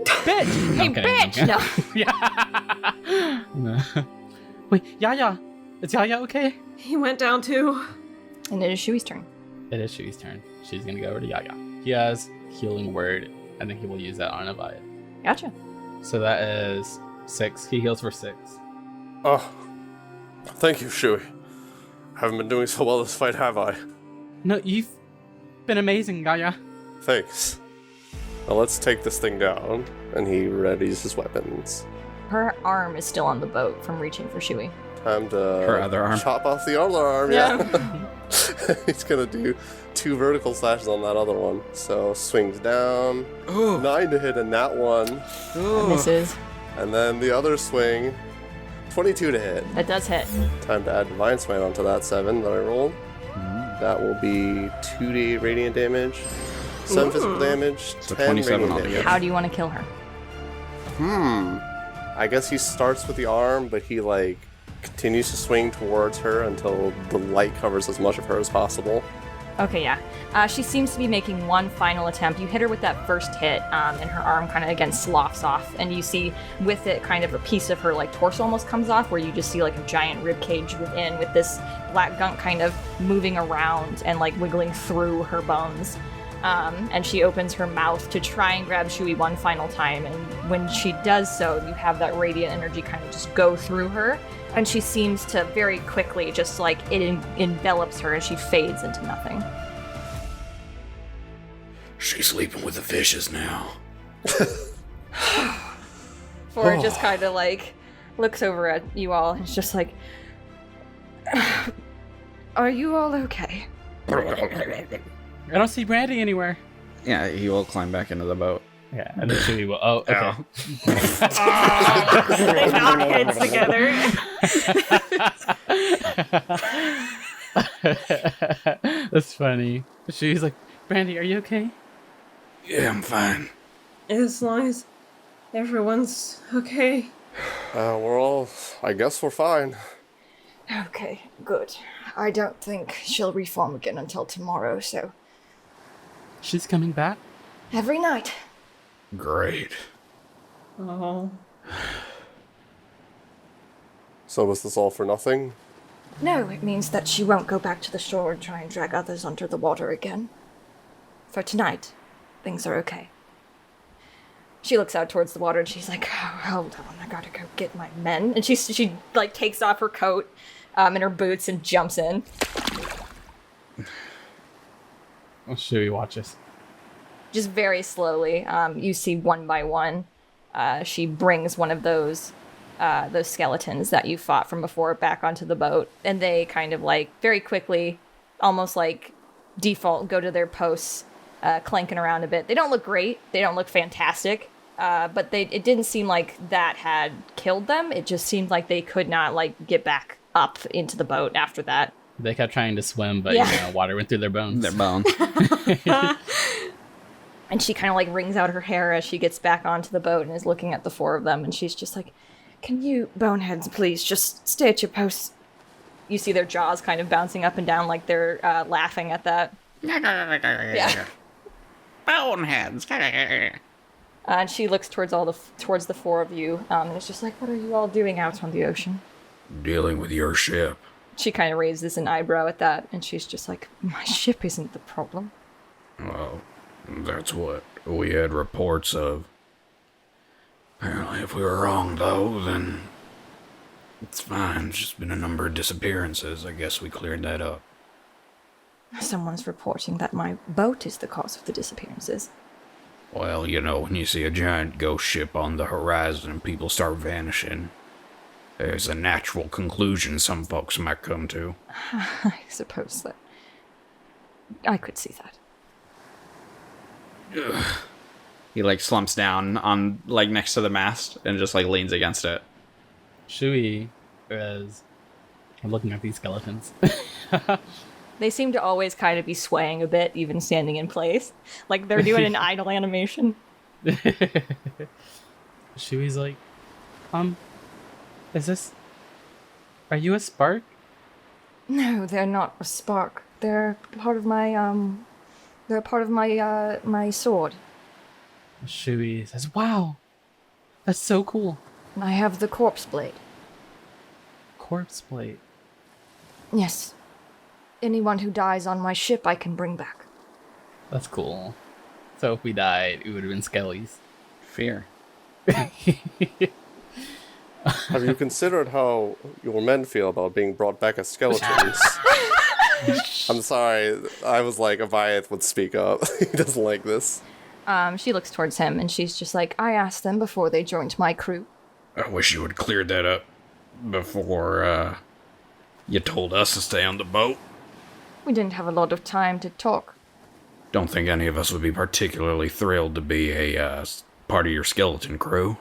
Bitch! Hey, I'm kidding, bitch! I'm No. kidding. No. Wait, Yaya! Is Yaya okay? He went down too. And it is Shui's turn. It is Shui's turn. She's gonna go over to Yaya. He has Healing Word. I think he will use that on Avayath. Gotcha. So that is 6. He heals for 6. Oh, thank you, Shui. Haven't been doing so well this fight, have I? No, you've been amazing, Yaya. Thanks. Now let's take this thing down. And he readies his weapons. Her arm is still on the boat from reaching for Shui. Time to Her other arm. chop off the other arm, yeah. He's gonna do 2 vertical slashes on that other one. So swings down. Ooh. 9 to hit in that one. Misses. And then the other swing. 22 to hit. That does hit. Time to add Divine Smite onto that 7 that I rolled. That will be 2d8 radiant damage, 7 physical damage, So 10 27 radiant altogether. damage. How do you want to kill her? I guess he starts with the arm, but he continues to swing towards her until the light covers as much of her as possible. Okay, yeah. She seems to be making one final attempt. You hit her with that first hit, and her arm kind of again sloughs off, and you see with it kind of a piece of her torso almost comes off, where you just see a giant rib cage within, with this black gunk kind of moving around and wiggling through her bones. And she opens her mouth to try and grab Shui one final time, and when she does so, you have that radiant energy kind of just go through her, and she seems to very quickly just it envelops her and she fades into nothing. She's sleeping with the fishes now. Ford just kind of looks over at you all and is just are you all okay? I don't see Brandy anywhere. Yeah, he will climb back into the boat. Yeah, and then Shui will. Oh, okay. They knock heads together. That's funny. Shui's like, Brandy, are you okay? Yeah, I'm fine. As long as everyone's okay. I guess we're fine. Okay, good. I don't think she'll reform again until tomorrow, so She's coming back? every night. Great. Oh. So was this all for nothing? No, it means that she won't go back to the shore and try and drag others under the water again. For tonight, things are okay. She looks out towards the water and she's like, oh, hold on, I gotta go get my men. And she takes off her coat and her boots and jumps in. Well, Shui watches. Just very slowly, you see one by one, she brings one of those skeletons that you fought from before back onto the boat, and they kind of very quickly, almost default, go to their posts, clanking around a bit. They don't look great, they don't look fantastic, but it didn't seem like that had killed them. It just seemed like they could not get back up into the boat after that. They kept trying to swim, but water went through their bones. Their bones. And she kind of wrings out her hair as she gets back onto the boat and is looking at the 4 of them, and she's just like, can you boneheads please just stay at your posts? You see their jaws kind of bouncing up and down like they're laughing at that. Yeah. Boneheads. And she looks towards towards the 4 of you, and it's just like, what are you all doing out on the ocean? Dealing with your ship. She kind of raises an eyebrow at that, and she's just like, my ship isn't the problem. Well, that's what we had reports of. Apparently, if we were wrong, though, then it's fine. It's just been a number of disappearances. I guess we cleared that up. Someone's reporting that my boat is the cause of the disappearances. Well, when you see a giant ghost ship on the horizon and people start vanishing, there's a natural conclusion some folks might come to. I suppose that I could see that. He slumps down on next to the mast and just leans against it. Shui is looking at these skeletons. They seem to always kind of be swaying a bit, even standing in place. Like they're doing an idle animation. Shui's like, are you a spark? No, they're not a spark. They're part of my, my sword. Shui says, wow, that's so cool. I have the corpse blade. Corpse plate. Yes. Anyone who dies on my ship I can bring back. That's cool. So if we died, it would have been Skelly's. Fear. Have you considered how your men feel about being brought back as skeletons? I'm sorry, I was like, Avayath would speak up. He doesn't like this. She looks towards him and she's just like, I asked them before they joined my crew. I wish you had cleared that up before you told us to stay on the boat. We didn't have a lot of time to talk. Don't think any of us would be particularly thrilled to be a part of your skeleton crew.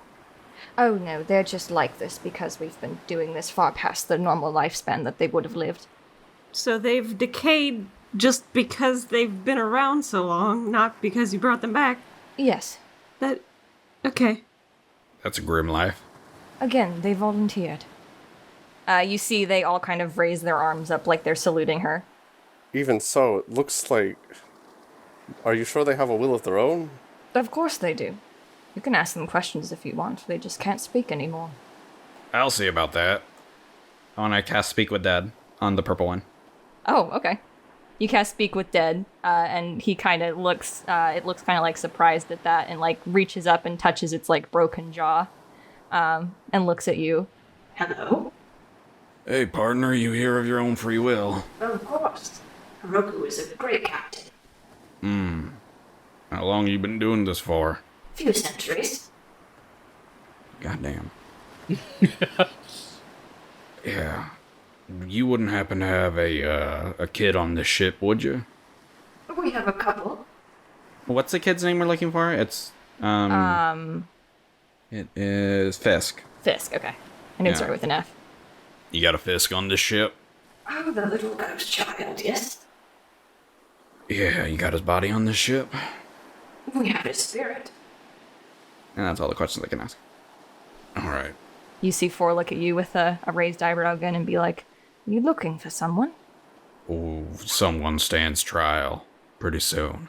Oh no, they're just like this because we've been doing this far past the normal lifespan that they would have lived. So they've decayed just because they've been around so long, not because you brought them back. Yes. Okay. That's a grim life. Again, they volunteered. You see they all kind of raise their arms up like they're saluting her. Even so, it looks like... Are you sure they have a will of their own? Of course they do. You can ask them questions if you want, they just can't speak anymore. I'll see about that. I want to cast Speak with Dead on the purple one. Oh, okay. You cast Speak with Dead, and he kind of looks, it looks kind of like surprised at that, and like reaches up and touches its like broken jaw, and looks at you. Hello? Hey, partner, you here of your own free will? Of course. Roku is a great captain. How long you been doing this for? Few centuries. Goddamn. Yeah. You wouldn't happen to have a kid on this ship, would you? We have a couple. What's the kid's name we're looking for? It's, it is Fisk. Fisk, okay. I knew it started with an F. You got a Fisk on this ship? Oh, the little ghost child, yes? Yeah, you got his body on this ship? We have his spirit. And that's all the questions I can ask. Alright. You see Four look at you with a raised eyebrow again and be like, you looking for someone? Oh, someone stands trial pretty soon.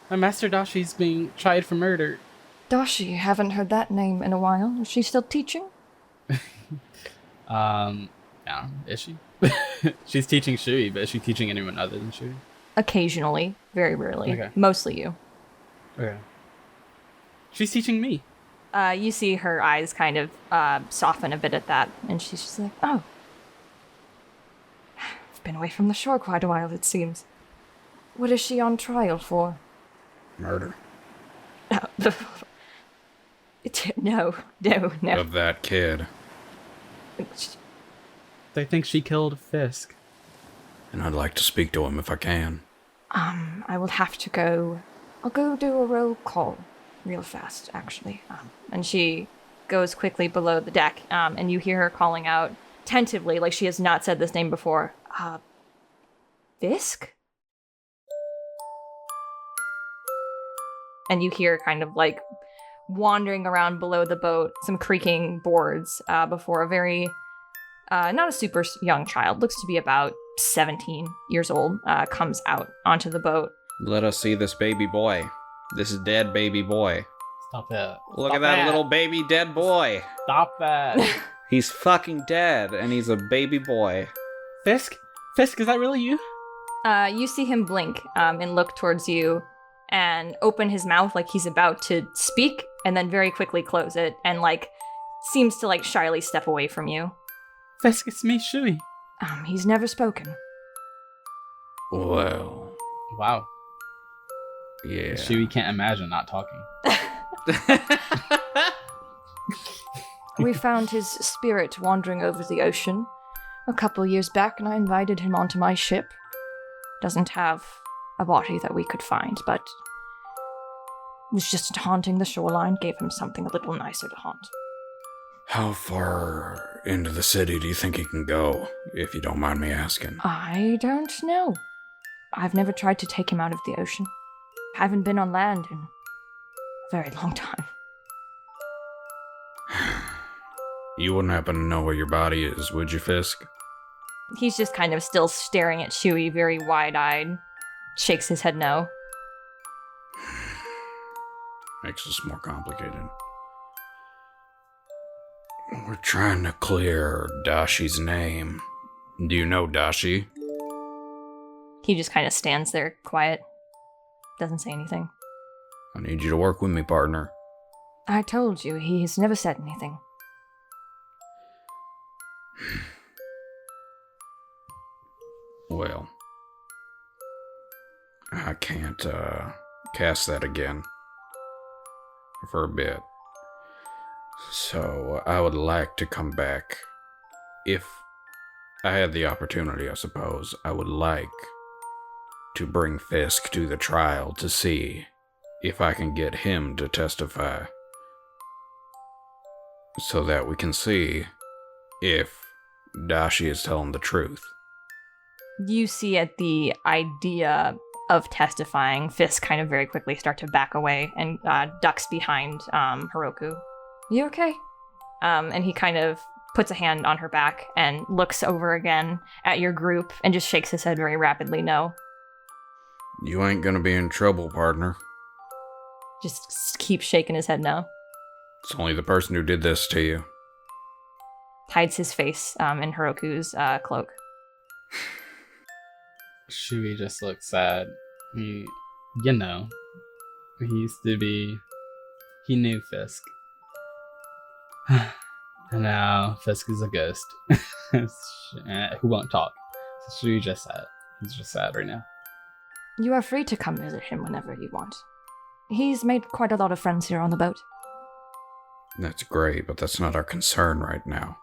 My Master Dashi's being tried for murder. Dashi, haven't heard that name in a while. Is she still teaching? Yeah, is she? She's teaching Shui, but is she teaching anyone other than Shui? Occasionally, very rarely. Okay. Mostly you. Okay. She's teaching me. You see her eyes kind of soften a bit at that, and she's just like, oh. I've been away from the shore quite a while, it seems. What is she on trial for? Murder. No. Of that kid. They think she killed Fisk. And I'd like to speak to him if I can. I will have to go. I'll go do a roll call real fast, actually. And she goes quickly below the deck, and you hear her calling out tentatively, like she has not said this name before. Fisk? And you hear kind of like wandering around below the boat, some creaking boards, before a very, not a super young child, looks to be about 17 years old, comes out onto the boat. Let us see this baby boy. This dead baby boy. Stop it. Look at that little baby dead boy. Stop that. He's fucking dead, and he's a baby boy. Fisk? Fisk, is that really you? You see him blink, and look towards you, and open his mouth like he's about to speak, and then very quickly close it, and like, seems to like shyly step away from you. Fisk, it's me, Shui. He's never spoken. Well, Wow. yeah. Shui can't imagine not talking. We found his spirit wandering over the ocean a couple years back, and I invited him onto my ship. Doesn't have a body that we could find, but was just haunting the shoreline, gave him something a little nicer to haunt. How far into the city do you think he can go, if you don't mind me asking? I don't know. I've never tried to take him out of the ocean. Haven't been on land in a very long time. You wouldn't happen to know where your body is, would you, Fisk? He's just kind of still staring at Shui, very wide-eyed. Shakes his head no. Makes this more complicated. We're trying to clear Dashi's name. Do you know Dashi? He just kind of stands there, quiet. Doesn't say anything. I need you to work with me, partner. I told you, he's never said anything. Well, I can't cast that again for a bit. So I would like to come back. If I had the opportunity, I suppose, I would like to bring Fisk to the trial to see if I can get him to testify, so that we can see if Dashi is telling the truth. You see at the idea of testifying, Fisk kind of very quickly start to back away and ducks behind Hiroku. You okay? And he kind of puts a hand on her back and looks over again at your group and just shakes his head very rapidly, no. You ain't gonna be in trouble, partner. Just keeps shaking his head no. It's only the person who did this to you. Hides his face in Hiroku's cloak. Shui just looks sad. He knew Fisk. And now Fisk is a ghost. Who won't talk. So Shui just sad. He's just sad right now. You are free to come visit him whenever you want. He's made quite a lot of friends here on the boat. That's great, but that's not our concern right now.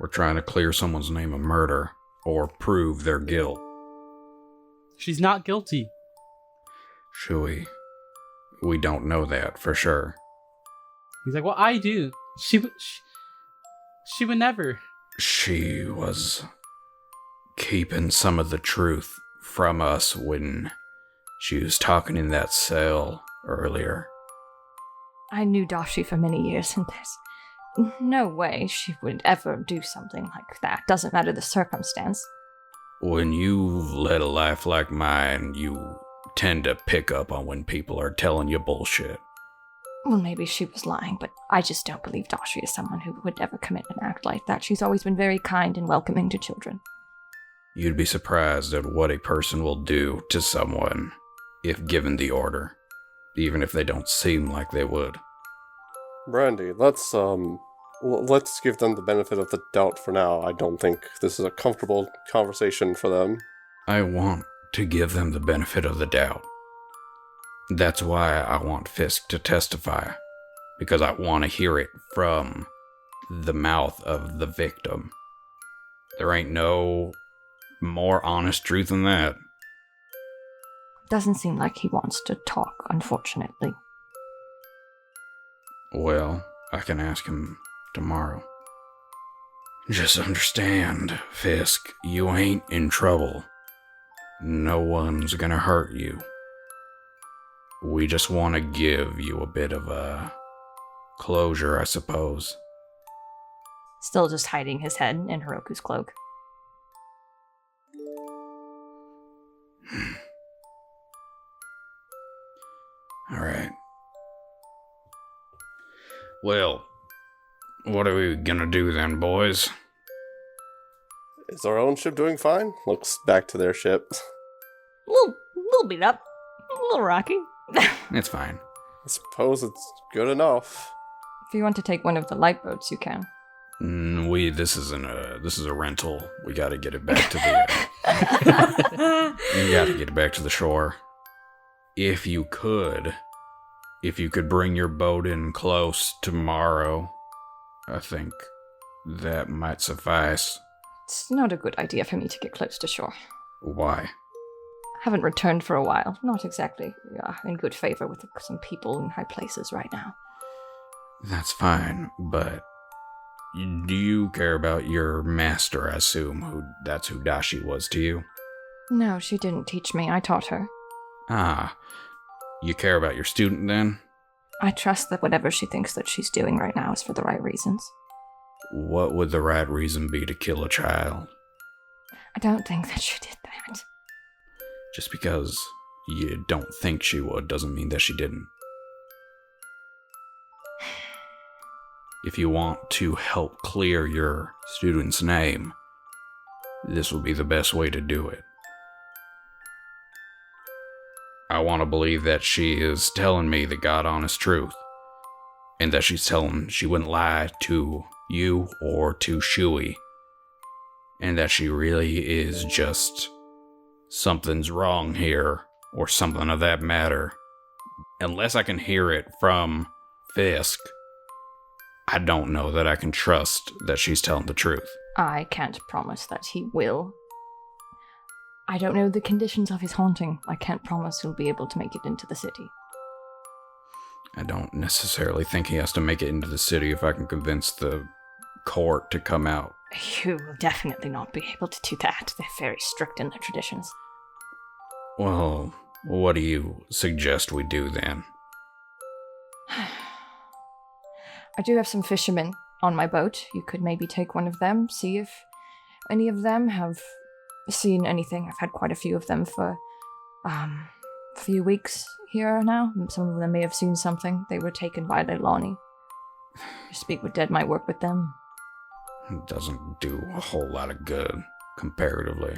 We're trying to clear someone's name of murder, or prove their guilt. She's not guilty. Shui, we don't know that for sure. He's like, well, I do. She would never. She was keeping some of the truth from us when she was talking in that cell earlier. I knew Dashi for many years, and there's no way she would ever do something like that. Doesn't matter the circumstance. When you've led a life like mine, you tend to pick up on when people are telling you bullshit. Well, maybe she was lying, but I just don't believe Dashi is someone who would ever commit an act like that. She's always been very kind and welcoming to children. You'd be surprised at what a person will do to someone if given the order, even if they don't seem like they would. Brandy, let's give them the benefit of the doubt for now. I don't think this is a comfortable conversation for them. I want to give them the benefit of the doubt. That's why I want Fisk to testify, because I want to hear it from the mouth of the victim. There ain't no more honest truth than that. Doesn't seem like he wants to talk, unfortunately. Well, I can ask him tomorrow. Just understand, Fisk, you ain't in trouble. No one's gonna hurt you. We just want to give you a bit of a closure, I suppose. Still just hiding his head in Hiroku's cloak. Alright. Well, what are we gonna do then, boys? Is our own ship doing fine? Looks back to their ship. Little beat up. A little rocky. It's fine. I suppose it's good enough. If you want to take one of the light boats, you can. This is a rental. We gotta get it back to the we gotta get it back to the shore. If you could bring your boat in close tomorrow, I think that might suffice. It's not a good idea for me to get close to shore. Why? Haven't returned for a while. Not exactly in good favor with some people in high places right now. That's fine, but do you care about your master, I assume? That's who Dashi was to you? No, she didn't teach me. I taught her. Ah, you care about your student then? I trust that whatever she thinks that she's doing right now is for the right reasons. What would the right reason be to kill a child? I don't think that she did that. Just because you don't think she would doesn't mean that she didn't. if you want to help clear your student's name, this will be the best way to do it. I want to believe that she is telling me the God honest truth, and that she's telling she wouldn't lie to you or to Shui, and that she really is just something's wrong here, or something of that matter. Unless I can hear it from Fisk, I don't know that I can trust that she's telling the truth. I can't promise that he will. I don't know the conditions of his haunting. I can't promise he'll be able to make it into the city. I don't necessarily think he has to make it into the city if I can convince the court to come out. You will definitely not be able to do that. They're very strict in their traditions. Well, what do you suggest we do then? I do have some fishermen on my boat. You could maybe take one of them, see if any of them have seen anything. I've had quite a few of them for a few weeks here now. Some of them may have seen something. They were taken by Leilani. Speak with Dead might work with them. It doesn't do a whole lot of good, comparatively.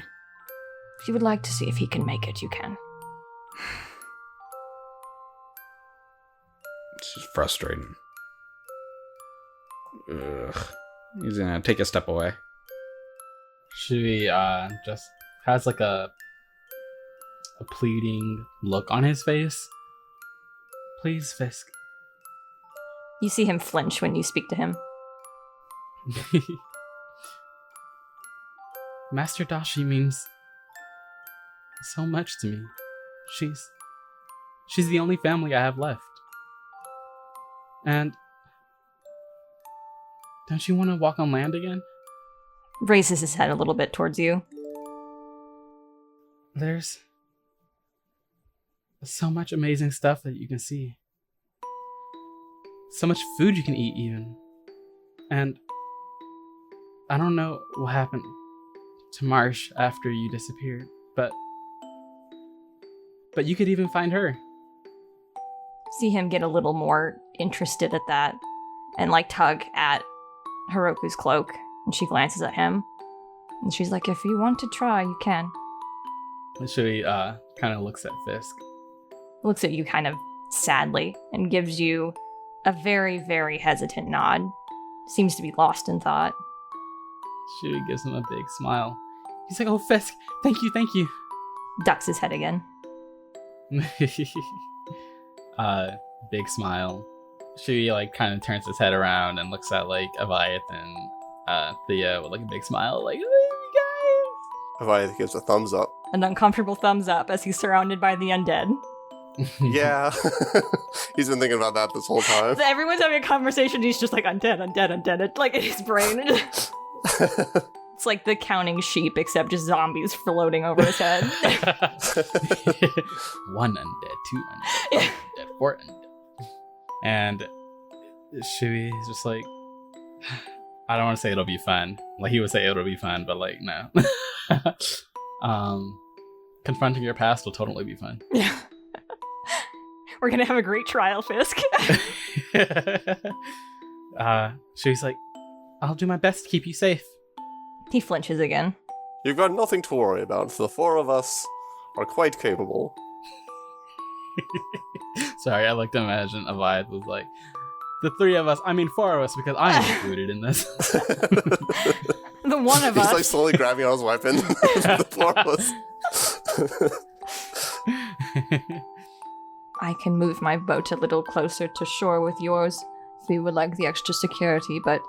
If you would like to see if he can make it, you can. It's just frustrating. Ugh. He's gonna take a step away. Shui just has like a pleading look on his face. Please, Fisk. You see him flinch when you speak to him. Master Dashi means so much to me. She's the only family I have left. And don't you want to walk on land again? Raises his head a little bit towards you. There's so much amazing stuff that you can see. So much food you can eat, even. And I don't know what happened to Marsh after you disappeared, but you could even find her. See him get a little more interested at that and like tug at Heroku's cloak, and she glances at him and she's like, if you want to try, you can. And Shui kind of looks at Fisk. Looks at you kind of sadly and gives you a very, very hesitant nod. Seems to be lost in thought. Shui gives him a big smile. He's like, oh, Fisk, thank you. Ducks his head again. Big smile. Shui like kind of turns his head around and looks at like Avayath and Theo with like a big smile, like, oh, you Avayath gives a thumbs up. An uncomfortable thumbs up as he's surrounded by the undead. Yeah. He's been thinking about that this whole time. So everyone's having a conversation, he's just like, undead. It's like in his brain. It's like the counting sheep, except just zombies floating over his head. 1 undead, 2 undead, 3 undead, 4 undead. And Shui is just like, I don't want to say it'll be fun. Like, he would say it'll be fun, but like, no. Confronting your past will totally be fun. Yeah. We're gonna have a great trial, Fisk. Shui's like, I'll do my best to keep you safe. He flinches again. You've got nothing to worry about. The 4 of us are quite capable. Sorry, I like to imagine Avayath was like, the 3 of us, I mean 4 of us, because I'm included in this. The one of us. He's like slowly grabbing on his weapon. The 4 of us. I can move my boat a little closer to shore with yours if you would like the extra security, but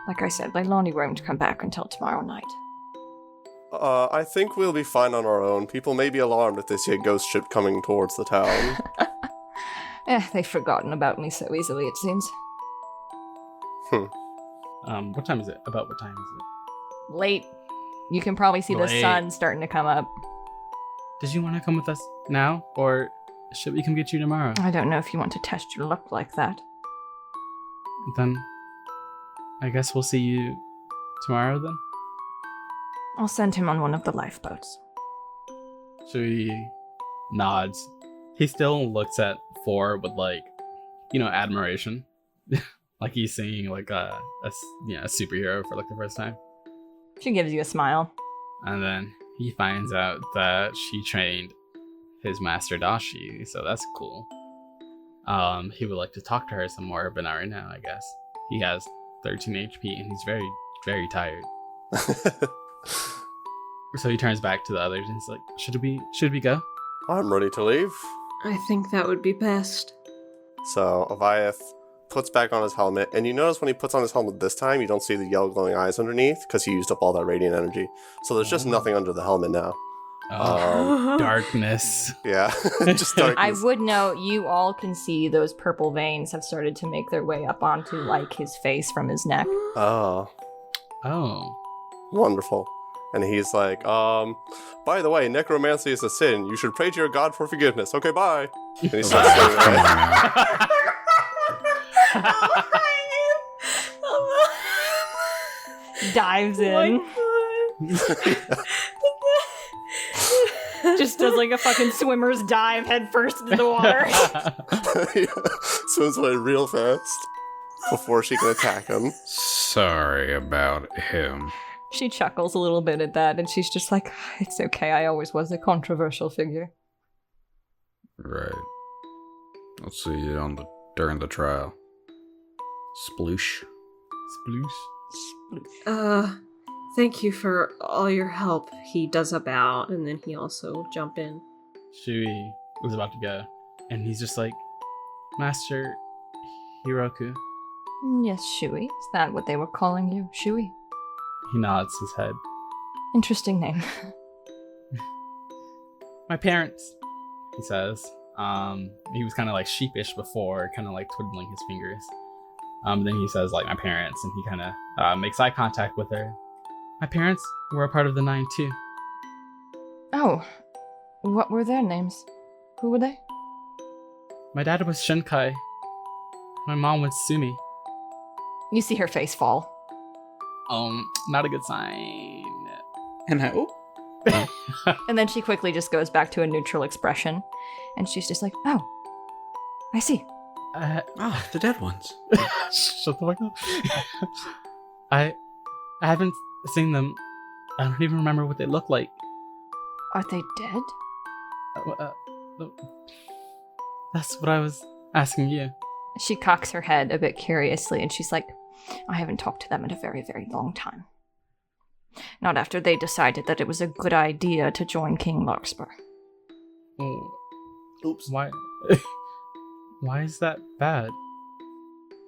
like I said, Leilani won't come back until tomorrow night. I think we'll be fine on our own. People may be alarmed if they see a ghost ship coming towards the town. They've forgotten about me so easily, it seems. What time is it? About what time is it? Late. You can probably see the sun starting to come up. Did you want to come with us now, or should we come get you tomorrow? I don't know if you want to test your luck like that. Then I guess we'll see you tomorrow then? I'll send him on one of the lifeboats. Shui nods. He still looks at 4 with like, admiration. Like he's seeing like a superhero for like the first time. She gives you a smile. And then he finds out that she trained his master Dashi, so that's cool. He would like to talk to her some more, but not right now, I guess. He has 13 HP and he's very, very tired. So he turns back to the others and he's like, should we go? I'm ready to leave. I think that would be best. So Avayath puts back on his helmet, and you notice when he puts on his helmet this time, you don't see the yellow glowing eyes underneath because he used up all that radiant energy. So there's just nothing under the helmet now. Darkness. Yeah, just darkness. I would note you all can see those purple veins have started to make their way up onto like his face from his neck. Oh, wonderful. And he's like, by the way, necromancy is a sin. You should pray to your god for forgiveness. Okay, bye. And he starts going away. Dives in. Just does like a fucking swimmer's dive head first into the water. Swims away real fast before she can attack him. Sorry about him. She chuckles a little bit at that, and she's just like, it's okay, I always was a controversial figure. Right. I'll see you during the trial. Sploosh. Thank you for all your help. He does a bow, and then he also jump in. Shui was about to go, and he's just like, Master Hiroku. Yes, Shui. Is that what they were calling you? Shui? He nods his head. Interesting name. My parents, he says. He was kind of like sheepish before, kind of like twiddling his fingers. Then he says like my parents, and he kind of makes eye contact with her. My parents were a part of the 9 too. Oh, what were their names? Who were they? My dad was Shunkai. My mom was Sumi. You see her face fall. Not a good sign. And how? And then she quickly just goes back to a neutral expression. And she's just like, oh, I see. The dead ones. Shut the fuck up. I haven't seen them. I don't even remember what they look like. Are they dead? That's what I was asking you. She cocks her head a bit curiously, and she's like, I haven't talked to them in a very, very long time. Not after they decided that it was a good idea to join King Larkspur. Oh, oops. Why? Why is that bad?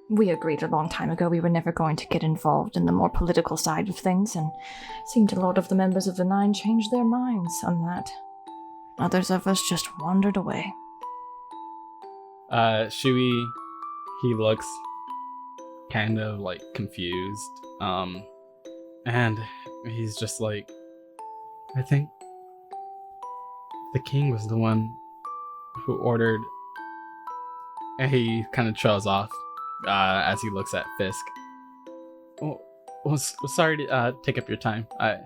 We agreed a long time ago we were never going to get involved in the more political side of things, and it seemed a lot of the members of the 9 changed their minds on that. Others of us just wandered away. Shui, he looks kind of like confused. And he's just like, I think the king was the one who ordered. And he kind of trails off as he looks at Fisk. Sorry to take up your time. I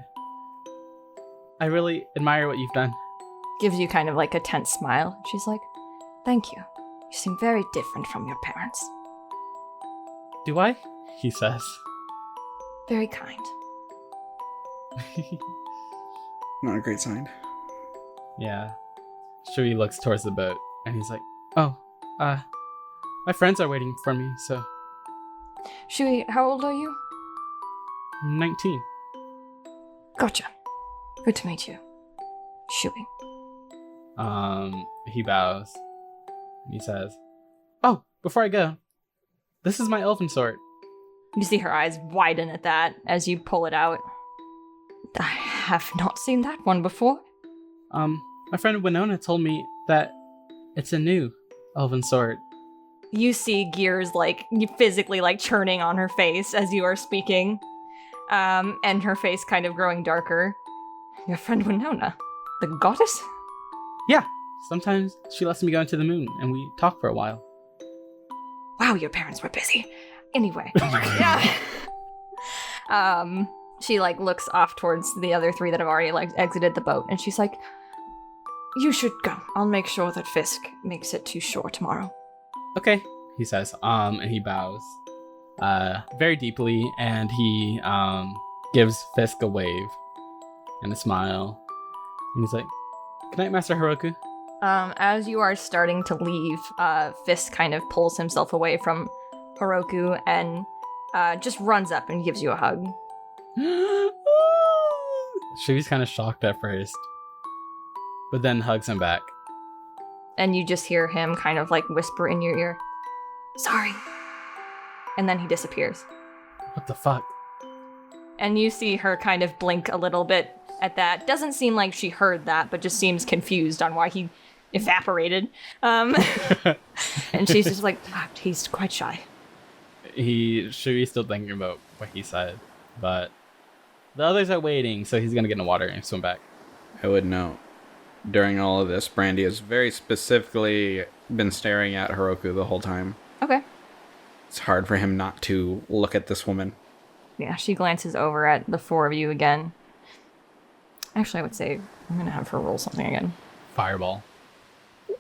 really admire what you've done. Gives you kind of like a tense smile. She's like, thank you. You seem very different from your parents. Do I? He says. Very kind. Not a great sign. Yeah. Shui looks towards the boat, and he's like, oh, my friends are waiting for me, so... Shui, how old are you? 19. Gotcha. Good to meet you. Shui. He bows. And he says, oh, before I go, this is my elven sword. You see her eyes widen at that as you pull it out. I have not seen that one before. My friend Winona told me that it's a new elven sword. You see gears like physically like churning on her face as you are speaking. And her face kind of growing darker. Your friend Winona, the goddess? Yeah, sometimes she lets me go into the moon and we talk for a while. Wow, your parents were busy. Anyway. Yeah. She like looks off towards the other 3 that have already like exited the boat, and she's like, you should go. I'll make sure that Fisk makes it to shore tomorrow. Okay, he says, and he bows. very deeply, and he gives Fisk a wave and a smile. And he's like, "Good night, Master Heroku." As you are starting to leave, Fisk kind of pulls himself away from Heroku and just runs up and gives you a hug. Shui's kind of shocked at first, but then hugs him back. And you just hear him kind of like whisper in your ear, "Sorry." And then he disappears. What the fuck? And you see her kind of blink a little bit at that. Doesn't seem like she heard that, but just seems confused on why he evaporated. And she's just like, he's quite shy. Shui's still thinking about what he said, but the others are waiting, so he's gonna get in the water and swim back. I would note, during all of this, Brandy has very specifically been staring at Heroku the whole time. Okay. It's hard for him not to look at this woman. Yeah, she glances over at the four of you again. Actually, I would say I'm gonna have her roll something again. Fireball.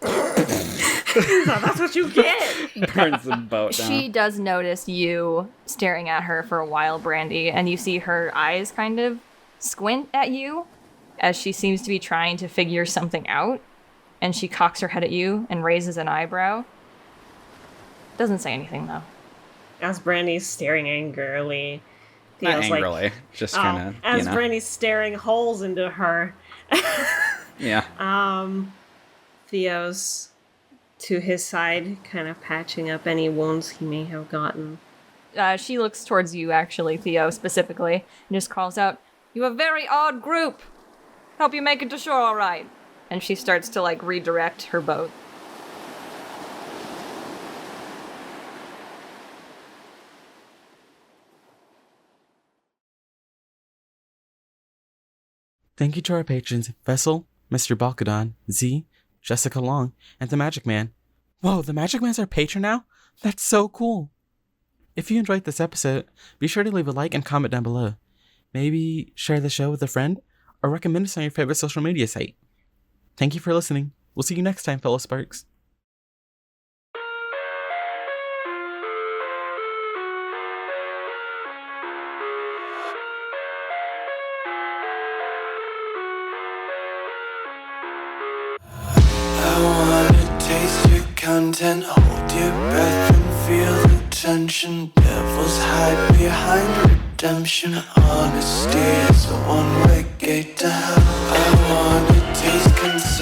That's what you get. Burns the boat down. She does notice you staring at her for a while, Brandy, and you see her eyes kind of squint at you as she seems to be trying to figure something out, and she cocks her head at you and raises an eyebrow. Doesn't say anything, though. As Brandy's staring angrily, Not Theo's angrily, like, just kind of, as Brandy's staring holes into her. Yeah. Theo's to his side, kind of patching up any wounds he may have gotten. She looks towards you, actually, Theo, specifically, and just calls out, "You a very odd group! Hope you make it to shore all right." And she starts to, like, redirect her boat. Thank you to our patrons, Vessel, Mr. Bakudan, Z, Jessica Long, and the Magic Man. Whoa, the Magic Man's our patron now? That's so cool! If you enjoyed this episode, be sure to leave a like and comment down below. Maybe share the show with a friend, or recommend us on your favorite social media site. Thank you for listening. We'll see you next time, fellow Sparks. I wanna taste your content, hold your breath and feel the tension. Devils hide behind redemption. Honesty is a one-way gate to hell. I wanna taste concern.